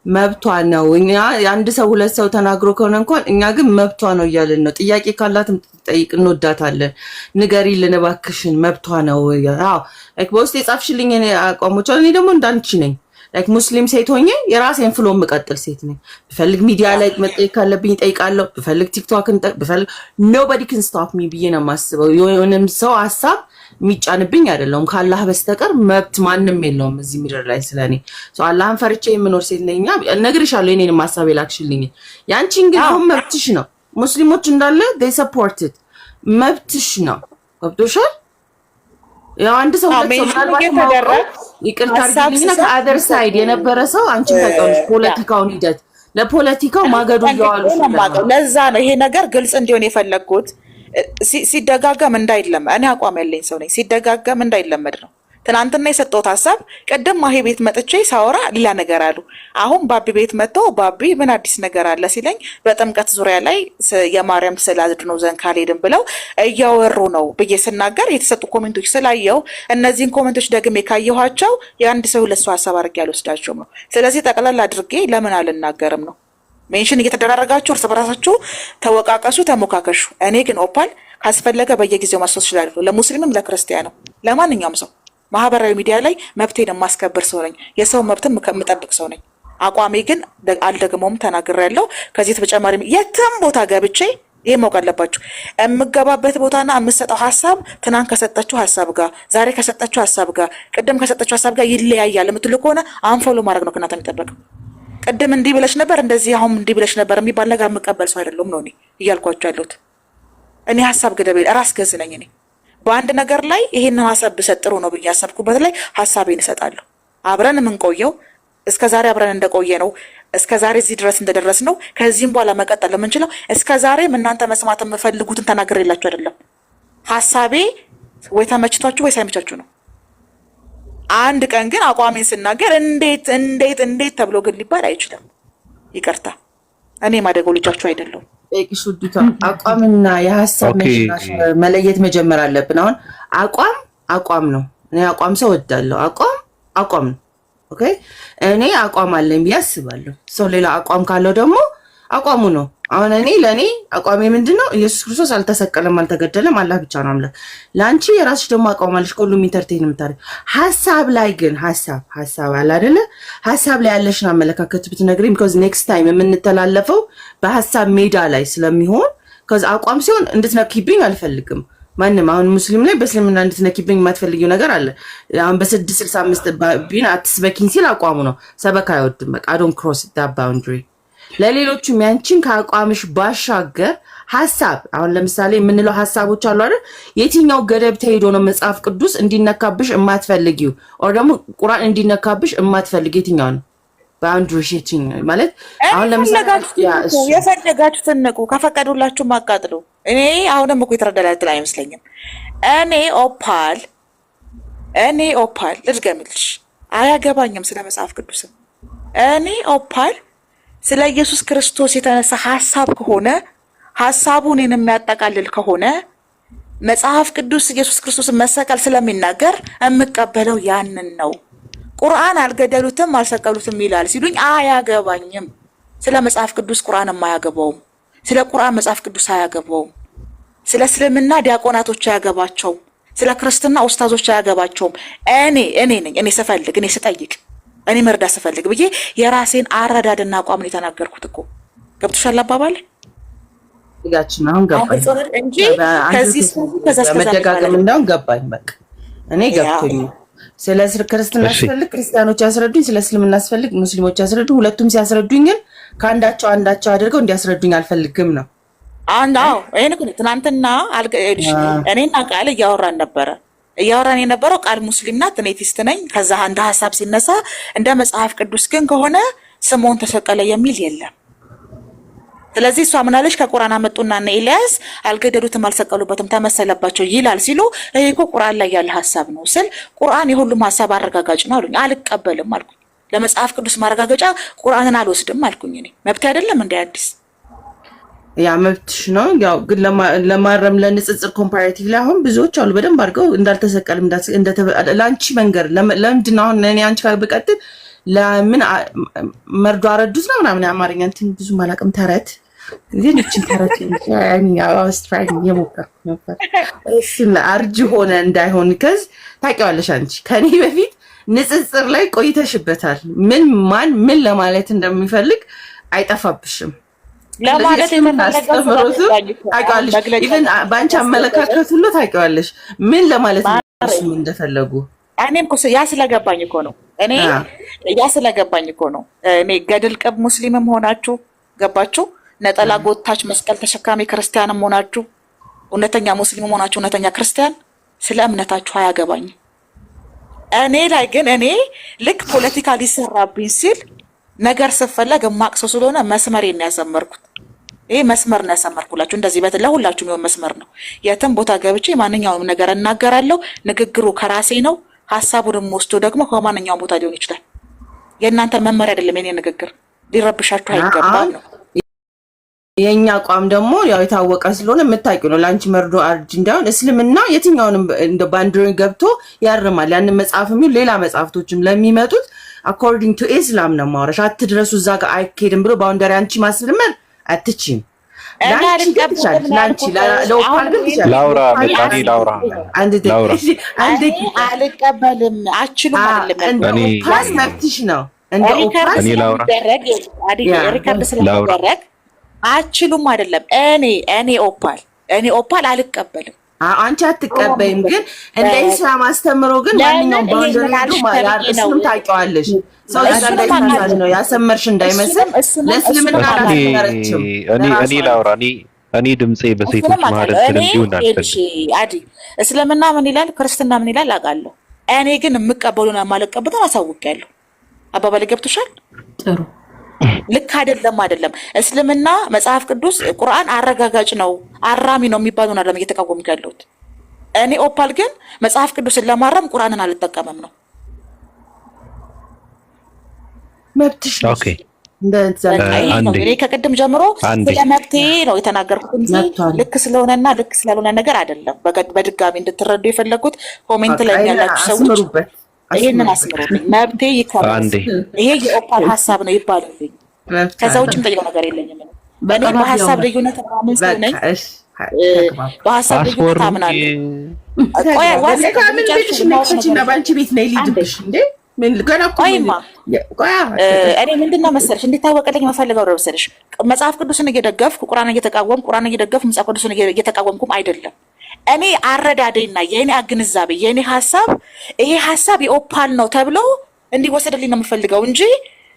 E: መብቷ ነው። እኛ አንድ ሰው ሁለት ሰው ተናግሮ ከሆነ እንኳን እኛ ግን መብቷ ነው እያልን ነው። ጥያቄ ካላትም ጠይቅ፣ እንወዳታለን። ንገሪልን እባክሽን፣ መብቷ ነው። አዎ ላይክ በውስጥ የጻፍሽልኝ እኔ አቋሞች እኔ ደግሞ እንዳንቺ ነኝ። ላይክ ሙስሊም ሴት ሆኜ የራሴን ፍሎ የምቀጥል ሴት ነኝ። ብፈልግ ሚዲያ ላይ መጠየቅ ካለብኝ እጠይቃለሁ። ብፈልግ ቲክቶክን ብፈልግ nobody can stop me ብዬ ነው የማስበው። የሆነም ሰው ሐሳብ የሚጫንብኝ አይደለም ካላህ በስተቀር መብት ማንም የለውም እዚህ ምድር ላይ ስለኔ። አላህን ፈርቼ የምኖር ሴት ነኝ። እነግርሻለሁ የኔንም ሐሳብ የላክሽልኝ ያንቺን ግን መብትሽ ነው። ሙስሊሞች እንዳለ they support it መብትሽ ነው። ገብቶሻል? ያው አንድ ሰው ምናልባት ይቅርታ አድርጊልኝና ከአደር ሳይድ የነበረ ሰው አንቺን ታውቂያለሽ። ፖለቲካውን ሂደት ለፖለቲካው ማገዱ ይዋሉ
B: ነው። ለዛ ነው ይሄ ነገር ግልጽ እንዲሆን የፈለግኩት። ሲደጋገም እንዳይለመድ እኔ አቋም ያለኝ ሰው ነኝ። ሲደጋገም እንዳይለመድ ነው። ትናንትና የሰጠሁት ሐሳብ ቅድም ማሄ ቤት መጥቼ ሳወራ ሌላ ነገር አሉ። አሁን ባቢ ቤት መጥተው ባቢ ምን አዲስ ነገር አለ ሲለኝ በጥምቀት ዙሪያ ላይ የማርያም ስዕል አድኖ ዘንድ ካልሄድን ብለው እያወሩ ነው ብዬ ስናገር የተሰጡ ኮሜንቶች ስላየው እነዚህን ኮሜንቶች ደግሜ ካየኋቸው የአንድ ሰው ሁለት ሰው ሐሳብ አድርጌ አልወስዳቸውም ነው። ስለዚህ ጠቅላላ አድርጌ ለምን አልናገርም ነው። ሜንሽን እየተደራረጋችሁ እርስ በራሳችሁ ተወቃቀሱ፣ ተሞካከሹ። እኔ ግን ኦፓል ካስፈለገ በየጊዜው ማስወስ ይችላል። ለሙስሊምም ለክርስቲያንም ለማንኛውም ሰው ማህበራዊ ሚዲያ ላይ መብቴን የማስከብር ሰው ነኝ። የሰው መብትን የምጠብቅ ሰው ነኝ። አቋሜ ግን አልደግሞም ተናግሬያለሁ። ከዚህ በተጨማሪ የትም ቦታ ገብቼ ይሄ ማወቅ አለባችሁ። የምገባበት ቦታና የምሰጠው ሀሳብ ትናንት ከሰጠችው ሀሳብ ጋር ዛሬ ከሰጠችው ሀሳብ ጋር ቅድም ከሰጠችው ሀሳብ ጋር ይለያያል የምትሉ ከሆነ አንፎሎ ማድረግ ነው ከእናንተ የሚጠበቀው። ቅድም እንዲህ ብለሽ ነበር እንደዚህ አሁን እንዲህ ብለሽ ነበር የሚባል ነገር የምቀበል ሰው አይደለም ነው እኔ እያልኳቸው ያለሁት። እኔ ሀሳብ ገደብ ራስ ገዝ ነኝ። እኔ በአንድ ነገር ላይ ይሄንን ሀሳብ ብሰጥ ጥሩ ነው ብዬ ያሰብኩበት ላይ ሀሳቤን እሰጣለሁ። አብረን የምንቆየው እስከ ዛሬ አብረን እንደቆየ ነው። እስከ ዛሬ እዚህ ድረስ እንደደረስ ነው። ከዚህም በኋላ መቀጠል የምንችለው እስከ ዛሬም እናንተ መስማት የምፈልጉትን ተናግሬላችሁ አይደለም። ሀሳቤ ወይ ተመችቷችሁ ወይ ሳይመቻችሁ ነው። አንድ ቀን ግን አቋሜን ስናገር እንዴት ተብሎ ግን ሊባል አይችልም። ይቅርታ እኔ ማደገው ልጃችሁ አይደለሁም።
E: ሹዲቷ አቋምና የሀሳብ መለየት መጀመር አለብን። አሁን አቋም ነው። እኔ አቋም ሰው ወዳለሁ። አቋም ነው። ኦኬ እኔ አቋም አለኝ ብዬ አስባለሁ። ሰው ሌላ አቋም ካለው ደግሞ አቋሙ ነው። አሁን ለእኔ አቋሜ ምንድን ነው? ኢየሱስ ክርስቶስ አልተሰቀለም፣ አልተገደለም፣ አላህ ብቻ ነው አምላክ። ለአንቺ የራስሽ ደግሞ አቋም አለሽ፣ ከሁሉም ኢንተርቴን የምታደርግ ሀሳብ ላይ ግን ሀሳብ አለ አይደለ? ሀሳብ ላይ ያለሽን አመለካከት ብትነግሪኝ፣ ቢኮዝ ኔክስት ታይም የምንተላለፈው በሀሳብ ሜዳ ላይ ስለሚሆን ከዚ አቋም ሲሆን እንድትነኪብኝ አልፈልግም። ማንም አሁን ሙስሊም ላይ በእስልምና እንድትነኪብኝ የማትፈልጊው ነገር አለ። አሁን በ665 ቢን አትስበኪኝ ሲል አቋሙ ነው። ሰበካ አይወድም። በቃ ዶንት ክሮስ ዳት ባውንደሪ። ለሌሎቹም ያንቺን ከአቋምሽ ባሻገር ሀሳብ አሁን ለምሳሌ የምንለው ሀሳቦች አሉ አይደል? የትኛው ገደብ ተሄዶ ነው መጽሐፍ ቅዱስ እንዲነካብሽ የማትፈልጊው ኦር ደግሞ ቁርአን እንዲነካብሽ የማትፈልጊው የትኛው ነው? ባውንደሪ ሴቲንግ ማለት አሁን ለምሳሌ
B: የፈለጋችሁትን ንቁ፣ ከፈቀዱላችሁ ማቃጥሉ። እኔ አሁንም እኮ የተረዳላችሁ አይመስለኝም። እኔ ኦፓል ልድገምልሽ፣ አያገባኝም ስለ መጽሐፍ ቅዱስም። እኔ ኦፓል ስለ ኢየሱስ ክርስቶስ የተነሳ ሀሳብ ከሆነ ሀሳቡ እኔን የሚያጠቃልል ከሆነ መጽሐፍ ቅዱስ ኢየሱስ ክርስቶስን መሰቀል ስለሚናገር የምቀበለው ያንን ነው። ቁርአን አልገደሉትም አልሰቀሉትም ይላል ሲሉኝ አያገባኝም። ስለ መጽሐፍ ቅዱስ ቁርአን አያገባውም። ስለ ቁርአን መጽሐፍ ቅዱስ አያገባውም። ስለ እስልምና ዲያቆናቶች አያገባቸውም። ስለ ክርስትና ኡስታዞች አያገባቸውም። እኔ ስፈልግ እኔ ስጠይቅ እኔ መርዳት ስፈልግ ብዬ የራሴን አረዳድና አቋም የተናገርኩት እኮ ገብቶሻል አባባል
E: ያችን አሁን ገባኝ
B: እንጂ ከዚህ
E: መደጋገም እንዳውን ገባኝ። በቃ እኔ ገብቶኝ ስለ ክርስትና ስፈልግ ክርስቲያኖች ያስረዱኝ፣ ስለ እስልምና ስፈልግ ሙስሊሞች ያስረዱኝ። ሁለቱም ሲያስረዱኝ ግን ከአንዳቸው አድርገው እንዲያስረዱኝ አልፈልግም ነው።
B: ይሄን እኮ ትናንትና እኔና ቃል እያወራን የነበረው ቃል ሙስሊም ናት፣ እኔ ቴስት ነኝ። ከዛ አንድ ሀሳብ ሲነሳ እንደ መጽሐፍ ቅዱስ ግን ከሆነ ስምዖን ተሰቀለ የሚል የለም። ስለዚህ እሷ ምናለች? ከቁርአን አመጡና እነ ኤልያስ አልገደሉትም አልሰቀሉበትም ተመሰለባቸው ይላል ሲሉ ይሄ እኮ ቁርአን ላይ ያለ ሀሳብ ነው ስል ቁርአን የሁሉም ሀሳብ አረጋጋጭ ነው አሉኝ። አልቀበልም አልኩኝ። ለመጽሐፍ ቅዱስ ማረጋገጫ ቁርአንን አልወስድም አልኩኝ። እኔ መብት አይደለም እንደ አዲስ
E: ያ መብትሽ ነው። ያው ግን ለማረም ለንጽጽር ኮምፓራቲቭ ላይ አሁን ብዙዎች አሉ በደንብ አድርገው እንዳልተሰቀልም ለአንቺ መንገር ለምንድን ነው አሁን እኔ አንቺ ጋር ብቀጥል ለምን መርዶ አረዱት ነው ምናምን አማርኛ እንትን ብዙ ማላቅም ተረት ግን እቺን ተረት የሞከርኩ ነበር። እሺ ለአርጅ ሆነ እንዳይሆን ከዝ ታውቂዋለሽ አንቺ ከኔ በፊት ንጽጽር ላይ ቆይተሽበታል። ምን ለማለት እንደሚፈልግ አይጠፋብሽም። ለማለት የምናስተምሩት ታውቂዋለሽ። ኢቭን በአንቺ አመለካከት ሁሉ ታውቂዋለሽ ምን ለማለት እንደፈለጉ።
B: እኔም እኮ ያ ስለገባኝ እኮ ነው እኔ ገድል ቅብ ሙስሊምም ሆናችሁ ገባችሁ፣ ነጠላ ጎታች መስቀል ተሸካሚ ክርስቲያንም ሆናችሁ፣ እውነተኛ ሙስሊም ሆናችሁ እውነተኛ ክርስቲያን፣ ስለ እምነታችሁ አያገባኝም። እኔ ላይ ግን እኔ ልክ ፖለቲካ ሊሰራብኝ ሲል ነገር ስፈለግ ማቅሰው ስለሆነ መስመሬን ነው ያሰመርኩት። ይሄ መስመር ነው ያሰመርኩላችሁ። እንደዚህ ለሁላችሁም የሚሆን መስመር ነው። የትም ቦታ ገብቼ ማንኛውም ነገር እናገራለሁ። ንግግሩ ከራሴ ነው። ሀሳቡንም ወስዶ ደግሞ ከማንኛውም ቦታ ሊሆን ይችላል። የእናንተ መመሪያ አይደለም የኔ ንግግር። ሊረብሻችሁ አይገባም ነው
E: የኛ አቋም። ደግሞ ያው የታወቀ ስለሆነ የምታውቂው ነው። ላንቺ መርዶ አርጅ እንዳይሆን እስልምና የትኛውንም እንደ ባንድሮ ገብቶ ያርማል። ያንን መጽሐፍ የሚል ሌላ መጽሐፍቶችም ለሚመጡት አኮርዲንግ ቱ ኢስላም ነው ማውራሽ። አትድረሱ እዛ ጋር አይኬድም ብሎ ባውንደሪ አንቺ ማስልመን አትችይም።
B: አልቀበልም አችሉም አይደለም
E: መብትሽ ነው።
B: ሪከርድ ስለሚደረግ አችሉም አይደለም። እኔ ኦፓል አልቀበልም።
E: አንቺ አትቀበይም፣ ግን እንደ ኢስላም አስተምሮ ግን ማንኛውም ባውንደሪ እሱንም ታውቂዋለሽ። ሰው እንዳይሳሳት ነው ያሰመርሽ እንዳይመስል። ለእስልምና አላስተማረችም።
A: እኔ ላውራ እኔ ድምጼ በሴቶች መሀል እንዲሆን
B: አዲ እስልምና ምን ይላል፣ ክርስትና ምን ይላል አውቃለሁ። እኔ ግን የምቀበሉና የማልቀበሉን አሳውቂያለሁ። አባባል ገብቶሻል?
E: ጥሩ
B: ልክ አይደለም። እስልምና መጽሐፍ ቅዱስ ቁርአን አረጋጋጭ ነው አራሚ ነው የሚባሉን አይደለም እየተቃወምኩ ያለሁት። እኔ ኦፓል ግን መጽሐፍ ቅዱስን ለማረም ቁርአንን አልጠቀምም ነው።
E: መብትሽ ነው። ኦኬ
B: እኔ ከቅድም ጀምሮ ስለ መብቴ ነው የተናገርኩት እንጂ ልክ ስለሆነና ልክ ስላልሆነ ነገር አይደለም። በድጋሚ እንድትረዱ የፈለጉት ኮሜንት ላይ ያላችሁ ሰዎች ይሄንን አስምሩልኝ። መብቴ ይከበር። ይሄ የኦፓል ሀሳብ ነው ይባልልኝ። ከዛ ውጭ የምጠይቀው ነገር የለኝም። በእኔ በሀሳብ ልዩነት ማምን ስለሆነኝ በሀሳብ ልዩነት አምናለሁ።
E: በአንቺ ቤት ነው ልጅብሽ እንዴ?
B: እኔ ምንድነው መሰለሽ እንዲታወቅልኝ የምፈልገው ነው መሰለሽ መጽሐፍ ቅዱስን እየደገፍኩ ቁርአን እየደገፍኩ መጽሐፍ ቅዱስን እየተቃወምኩም አይደለም። እኔ አረዳዴና የኔ ግንዛቤ የኔ ሀሳብ ይሄ ሀሳብ የኦፓል ነው ተብሎ እንዲወሰድልኝ ነው የምፈልገው እንጂ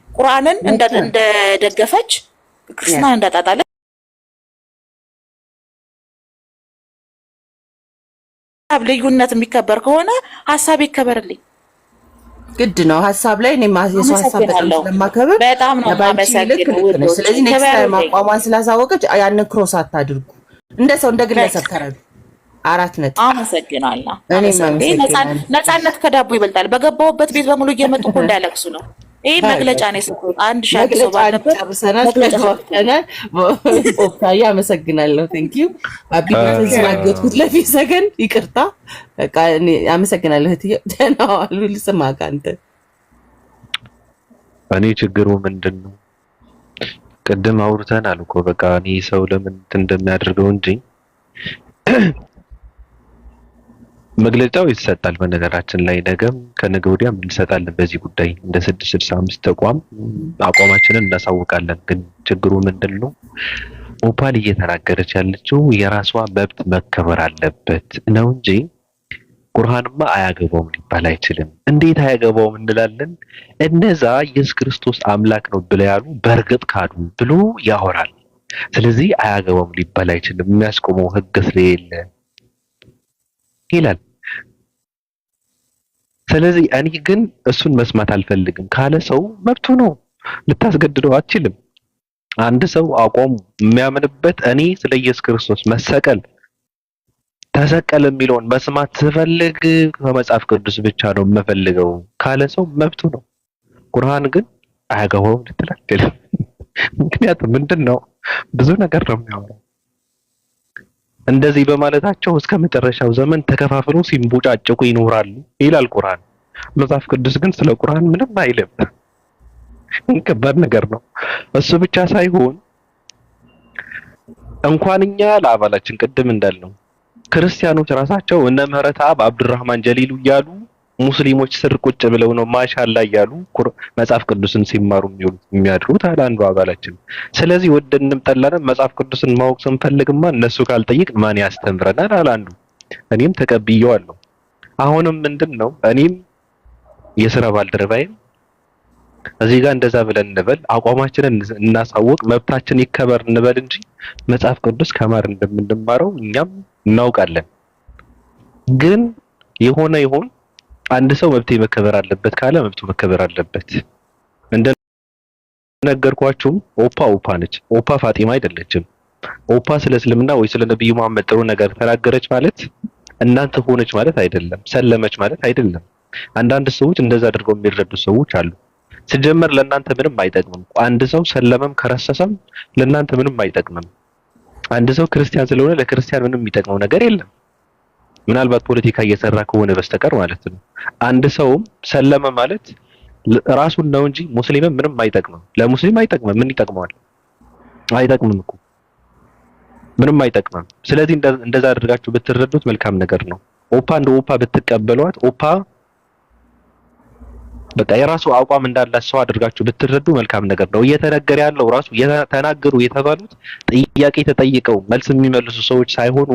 B: ቁርአንን እንደደገፈች ክርስትናን እንዳጣጣለ ልዩነት የሚከበር ከሆነ ሀሳብ ይከበርልኝ።
E: ግድ ነው ሀሳብ ላይ እኔ የሰው ሀሳብ በጣም ስለማከብር
B: በጣም ነው የማመሰግነው።
E: ስለዚህ ኔክስት ታይም አቋሟን ስላሳወቀች ያንን ክሮስ አታድርጉ። እንደ ሰው እንደ ግለሰብ ተረዱ። 4 ነጥብ።
B: አመሰግናለሁ። ነፃነት ከዳቦ ይበልጣል። በገባሁበት ቤት በሙሉ እየመጡ እኮ እንዳያለቅሱ ነው። ይሄ መግለጫ ነው የሰጠሁት። አንድ ሻቂ ሰው ባለበት
E: ኦካያ አመሰግናለሁ። ቴንክ ዩ አቢ ተዝናገጥኩት ለፊት ሰከንድ ይቅርታ። በቃ እኔ አመሰግናለሁ። እህትዬ ደህና ዋሉ። ልስማ ካንተ
A: እኔ ችግሩ ምንድነው? ቅድም አውርተናል እኮ በቃ እኔ ሰው ለምን እንደሚያደርገው እንጂ መግለጫው ይሰጣል። በነገራችን ላይ ነገም ከነገ ወዲያም እንሰጣለን። በዚህ ጉዳይ እንደ 665 ተቋም አቋማችንን እናሳውቃለን። ግን ችግሩ ምንድነው? ኦፓል እየተናገረች ያለችው የራሷ መብት መከበር አለበት ነው እንጂ ቁርአንማ አያገባውም ሊባል አይችልም። እንዴት አያገባውም እንላለን? እነዛ ኢየሱስ ክርስቶስ አምላክ ነው ብለው ያሉ በእርግጥ ካዱ ብሎ ያወራል። ስለዚህ አያገባውም ሊባል አይችልም። የሚያስቆመው ህግ ስለሌለ ይላል። ስለዚህ እኔ ግን እሱን መስማት አልፈልግም ካለ ሰው መብቱ ነው፣ ልታስገድደው አትችልም። አንድ ሰው አቋሙ የሚያምንበት እኔ ስለ ኢየሱስ ክርስቶስ መሰቀል ተሰቀለ የሚለውን መስማት ስፈልግ ከመጽሐፍ ቅዱስ ብቻ ነው የምፈልገው ካለ ሰው መብቱ ነው። ቁርአን ግን አያገባውም ልትል አትችልም። ምክንያቱም ምንድነው ብዙ ነገር ነው የሚያወራው። እንደዚህ በማለታቸው እስከ መጨረሻው ዘመን ተከፋፍለው ሲንቦጫጨቁ ይኖራሉ ይላል ቁርአን። መጽሐፍ ቅዱስ ግን ስለ ቁርአን ምንም አይልም። ከባድ ነገር ነው። እሱ ብቻ ሳይሆን እንኳን እኛ ለአባላችን ቅድም እንዳልነው ክርስቲያኖች ራሳቸው እነ ምህረተአብ አብዱራህማን ጀሊሉ እያሉ ሙስሊሞች ስር ቁጭ ብለው ነው ማሻአላ እያሉ መጽሐፍ ቅዱስን ሲማሩ የሚያድሩት አለ አንዱ አባላችን። ስለዚህ ወደንም ጠላንም መጽሐፍ ቅዱስን ማወቅ ስንፈልግማ እነሱ ካልጠይቅ ማን ያስተምረናል አለ አንዱ። እኔም ተቀብየዋለሁ። አሁንም ምንድነው እኔም የሥራ ባልደረባዬም እዚህ ጋር እንደዛ ብለን እንበል፣ አቋማችንን እናሳውቅ፣ መብታችን ይከበር እንበል እንጂ መጽሐፍ ቅዱስ ከማር እንደምንማረው እኛም እናውቃለን። ግን የሆነ ይሁን አንድ ሰው መብቴ መከበር አለበት ካለ መብቱ መከበር አለበት። እንደነገርኳችሁም ኦፓ ነች። ኦፓ ፋጢማ አይደለችም። ኦፓ ስለ እስልምና ወይ ስለ ነብዩ መሐመድ ጥሩ ነገር ተናገረች ማለት እናንተ ሆነች ማለት አይደለም፣ ሰለመች ማለት አይደለም። አንዳንድ ሰዎች እንደዛ አድርገው የሚረዱ ሰዎች አሉ። ሲጀመር ለእናንተ ምንም አይጠቅምም። አንድ ሰው ሰለመም ከረሰሰም ለእናንተ ምንም አይጠቅምም። አንድ ሰው ክርስቲያን ስለሆነ ለክርስቲያን ምንም የሚጠቅመው ነገር የለም። ምናልባት ፖለቲካ እየሰራ ከሆነ በስተቀር ማለት ነው። አንድ ሰውም ሰለመ ማለት ራሱን ነው እንጂ ሙስሊምም ምንም አይጠቅምም። ለሙስሊም አይጠቅምም። ምን ይጠቅመዋል? አይጠቅምም እኮ ምንም አይጠቅምም። ስለዚህ እንደዛ አድርጋችሁ ብትረዱት መልካም ነገር ነው። ኦፓ እንደ ኦፓ ብትቀበሏት ኦፓ በቃ የራሱ አቋም እንዳላት ሰው አድርጋችሁ ብትረዱ መልካም ነገር ነው። እየተነገረ ያለው ራሱ ተናገሩ የተባሉት ጥያቄ ተጠይቀው መልስ የሚመልሱ ሰዎች ሳይሆኑ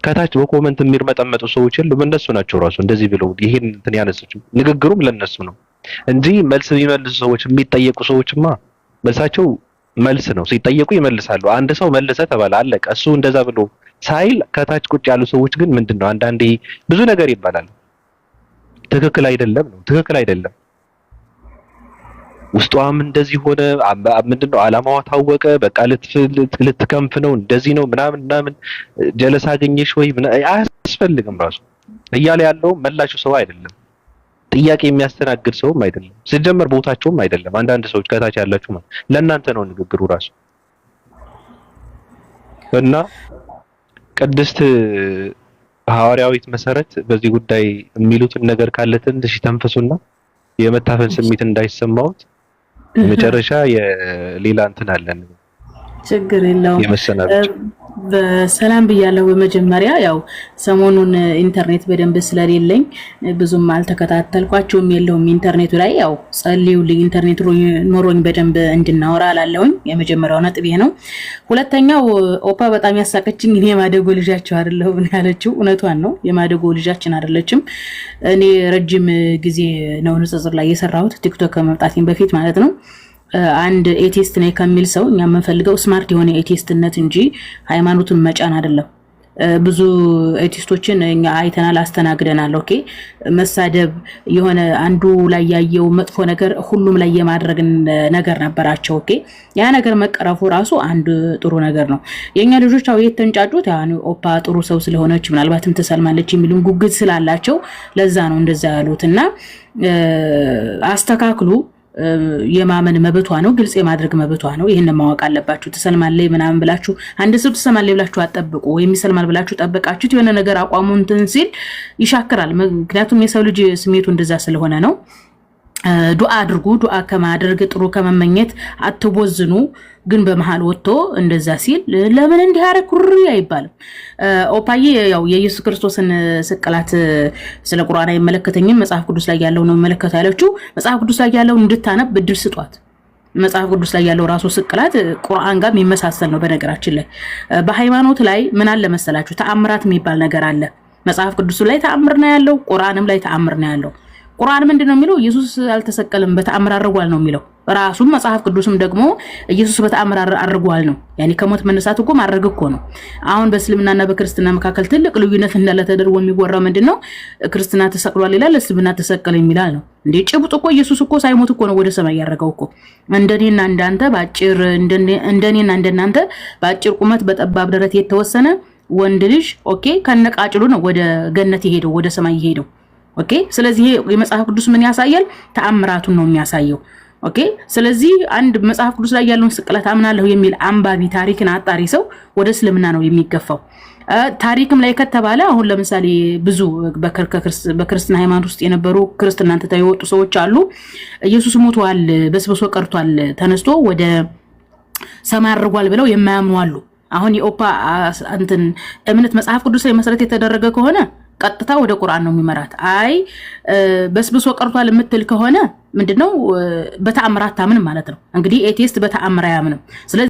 A: ከታች በኮመንት የሚርመጠመጡ ሰዎች ሁሉ እነሱ ናቸው። ራሱ እንደዚህ ብለው ይሄን እንትን ያነሱት ንግግሩም ለነሱ ነው እንጂ መልስ የሚመልሱ ሰዎች የሚጠየቁ ሰዎችማ መልሳቸው መልስ ነው። ሲጠየቁ ይመልሳሉ። አንድ ሰው መልሰ ተባለ አለቀ። እሱ እንደዛ ብሎ ሳይል ከታች ቁጭ ያሉ ሰዎች ግን ምንድነው አንዳንዴ ብዙ ነገር ይባላል። ትክክል አይደለም ነው፣ ትክክል አይደለም። ውስጧም እንደዚህ ሆነ ምንድነው አላማዋ ታወቀ፣ በቃ ልትከንፍ ነው እንደዚህ ነው ምናምን ጀለስ አገኘሽ ወይ አያስፈልግም። ራሱ እያለ ያለው መላሹ ሰው አይደለም፣ ጥያቄ የሚያስተናግድ ሰውም አይደለም፣ ሲጀመር ቦታቸውም አይደለም። አንዳንድ ሰዎች ከታች ያላችሁ ማለት ለእናንተ ነው ንግግሩ ራሱ እና ቅድስት ሐዋርያዊት መሰረት በዚህ ጉዳይ የሚሉትን ነገር ካለ ትንሽ ተንፈሱና የመታፈን ስሜት እንዳይሰማውት መጨረሻ የሌላ እንትን አለን።
F: ችግር የለውም።
A: የመሰናበቻ
F: በሰላም ብያለሁ። በመጀመሪያ ያው ሰሞኑን ኢንተርኔት በደንብ ስለሌለኝ ብዙም አልተከታተልኳቸውም፣ የለውም ኢንተርኔቱ ላይ ያው ጸልዩልኝ ኢንተርኔት ኖሮኝ በደንብ እንድናወራ አላለሁኝ። የመጀመሪያው ነጥብ ይሄ ነው። ሁለተኛው ኦፓ በጣም ያሳቀችኝ እኔ የማደጎ ልጃቸው አይደለሁም ያለችው እውነቷን ነው። የማደጎ ልጃችን አይደለችም። እኔ ረጅም ጊዜ ነው ንጽጽር ላይ የሰራሁት ቲክቶክ ከመምጣቴም በፊት ማለት ነው። አንድ ኤቲስት ነኝ ከሚል ሰው እኛ የምንፈልገው ስማርት የሆነ ኤቲስትነት እንጂ ሃይማኖትን መጫን አይደለም። ብዙ ኤቲስቶችን እኛ አይተናል፣ አስተናግደናል። ኦኬ መሳደብ የሆነ አንዱ ላይ ያየው መጥፎ ነገር ሁሉም ላይ የማድረግ ነገር ነበራቸው። ኦኬ ያ ነገር መቀረፉ ራሱ አንድ ጥሩ ነገር ነው። የኛ ልጆች አው የተንጫጩት ያኔ ኦፓ ጥሩ ሰው ስለሆነች ምናልባትም ተሰልማለች የሚሉን ጉግት ስላላቸው ለዛ ነው እንደዛ ያሉትና አስተካክሉ። የማመን መብቷ ነው፣ ግልጽ የማድረግ መብቷ ነው። ይሄን ማወቅ አለባችሁ። ተሰልማለይ ምናምን ብላችሁ አንድ ሰው ተሰልማለይ ብላችሁ አጠብቁ ወይም ይሰልማል ብላችሁ ጠብቃችሁት የሆነ ነገር አቋሙን እንትን ሲል ይሻክራል። ምክንያቱም የሰው ልጅ ስሜቱ እንደዛ ስለሆነ ነው። ዱዓ አድርጉ። ዱዓ ከማድረግ ጥሩ ከመመኘት አትቦዝኑ። ግን በመሃል ወጥቶ እንደዛ ሲል ለምን እንዲህ አረኩሪ አይባልም። ኦፓዬ ያው የኢየሱስ ክርስቶስን ስቅላት ስለ ቁርአን አይመለከተኝም፣ መጽሐፍ ቅዱስ ላይ ያለው ነው መለከት ያለችው። መጽሐፍ ቅዱስ ላይ ያለው እንድታነብ እድል ስጧት። መጽሐፍ ቅዱስ ላይ ያለው ራሱ ስቅላት ቁርአን ጋር የሚመሳሰል ነው። በነገራችን ላይ በሃይማኖት ላይ ምን አለ መሰላችሁ? ተአምራት የሚባል ነገር አለ። መጽሐፍ ቅዱስ ላይ ተአምር ነው ያለው፣ ቁርአንም ላይ ተአምር ነው ያለው። ቁርአን ምንድነው የሚለው? ኢየሱስ አልተሰቀለም በተአምር አድርጓል ነው የሚለው። ራሱም መጽሐፍ ቅዱስም ደግሞ ኢየሱስ በተአምር አድርጓል ነው። ያኔ ከሞት መነሳት እኮ ማድረግ እኮ ነው። አሁን በእስልምናና በክርስትና መካከል ትልቅ ልዩነት እንዳለ ተደርጎ የሚወራው ምንድነው? ክርስትና ተሰቅሏል ይላል፣ እስልምና ተሰቀለ የሚላል ነው። እንዴ ጭብጡ እኮ ኢየሱስ እኮ ሳይሞት እኮ ነው ወደ ሰማይ ያረገው እኮ። እንደኔና እንዳንተ ባጭር እንደኔና እንደናንተ ባጭር ቁመት በጠባብ ደረት የተወሰነ ወንድ ልጅ ኦኬ ከነቃጭሉ ነው ወደ ገነት የሄደው ወደ ሰማይ የሄደው። ኦኬ ስለዚህ የመጽሐፍ ቅዱስ ምን ያሳያል? ተአምራቱን ነው የሚያሳየው። ኦኬ ስለዚህ አንድ መጽሐፍ ቅዱስ ላይ ያለውን ስቅለት አምናለሁ የሚል አንባቢ ታሪክን አጣሪ ሰው ወደ እስልምና ነው የሚገፋው። ታሪክም ላይ ከተባለ አሁን ለምሳሌ ብዙ በክርስትና ሃይማኖት ውስጥ የነበሩ ክርስትናን ተተው የወጡ ሰዎች አሉ። ኢየሱስ ሞቷል፣ በስብሶ ቀርቷል፣ ተነስቶ ወደ ሰማይ አርጓል ብለው የማያምኑ አሉ። አሁን የኦፓ እንትን እምነት መጽሐፍ ቅዱስ ላይ መሰረት የተደረገ ከሆነ ቀጥታ ወደ ቁርአን ነው የሚመራት። አይ በስብሶ ቀርቷል የምትል ከሆነ ምንድነው በተአምራት ታምን ማለት ነው። እንግዲህ ኤቲስት በተአምራ ያምንም። ስለዚህ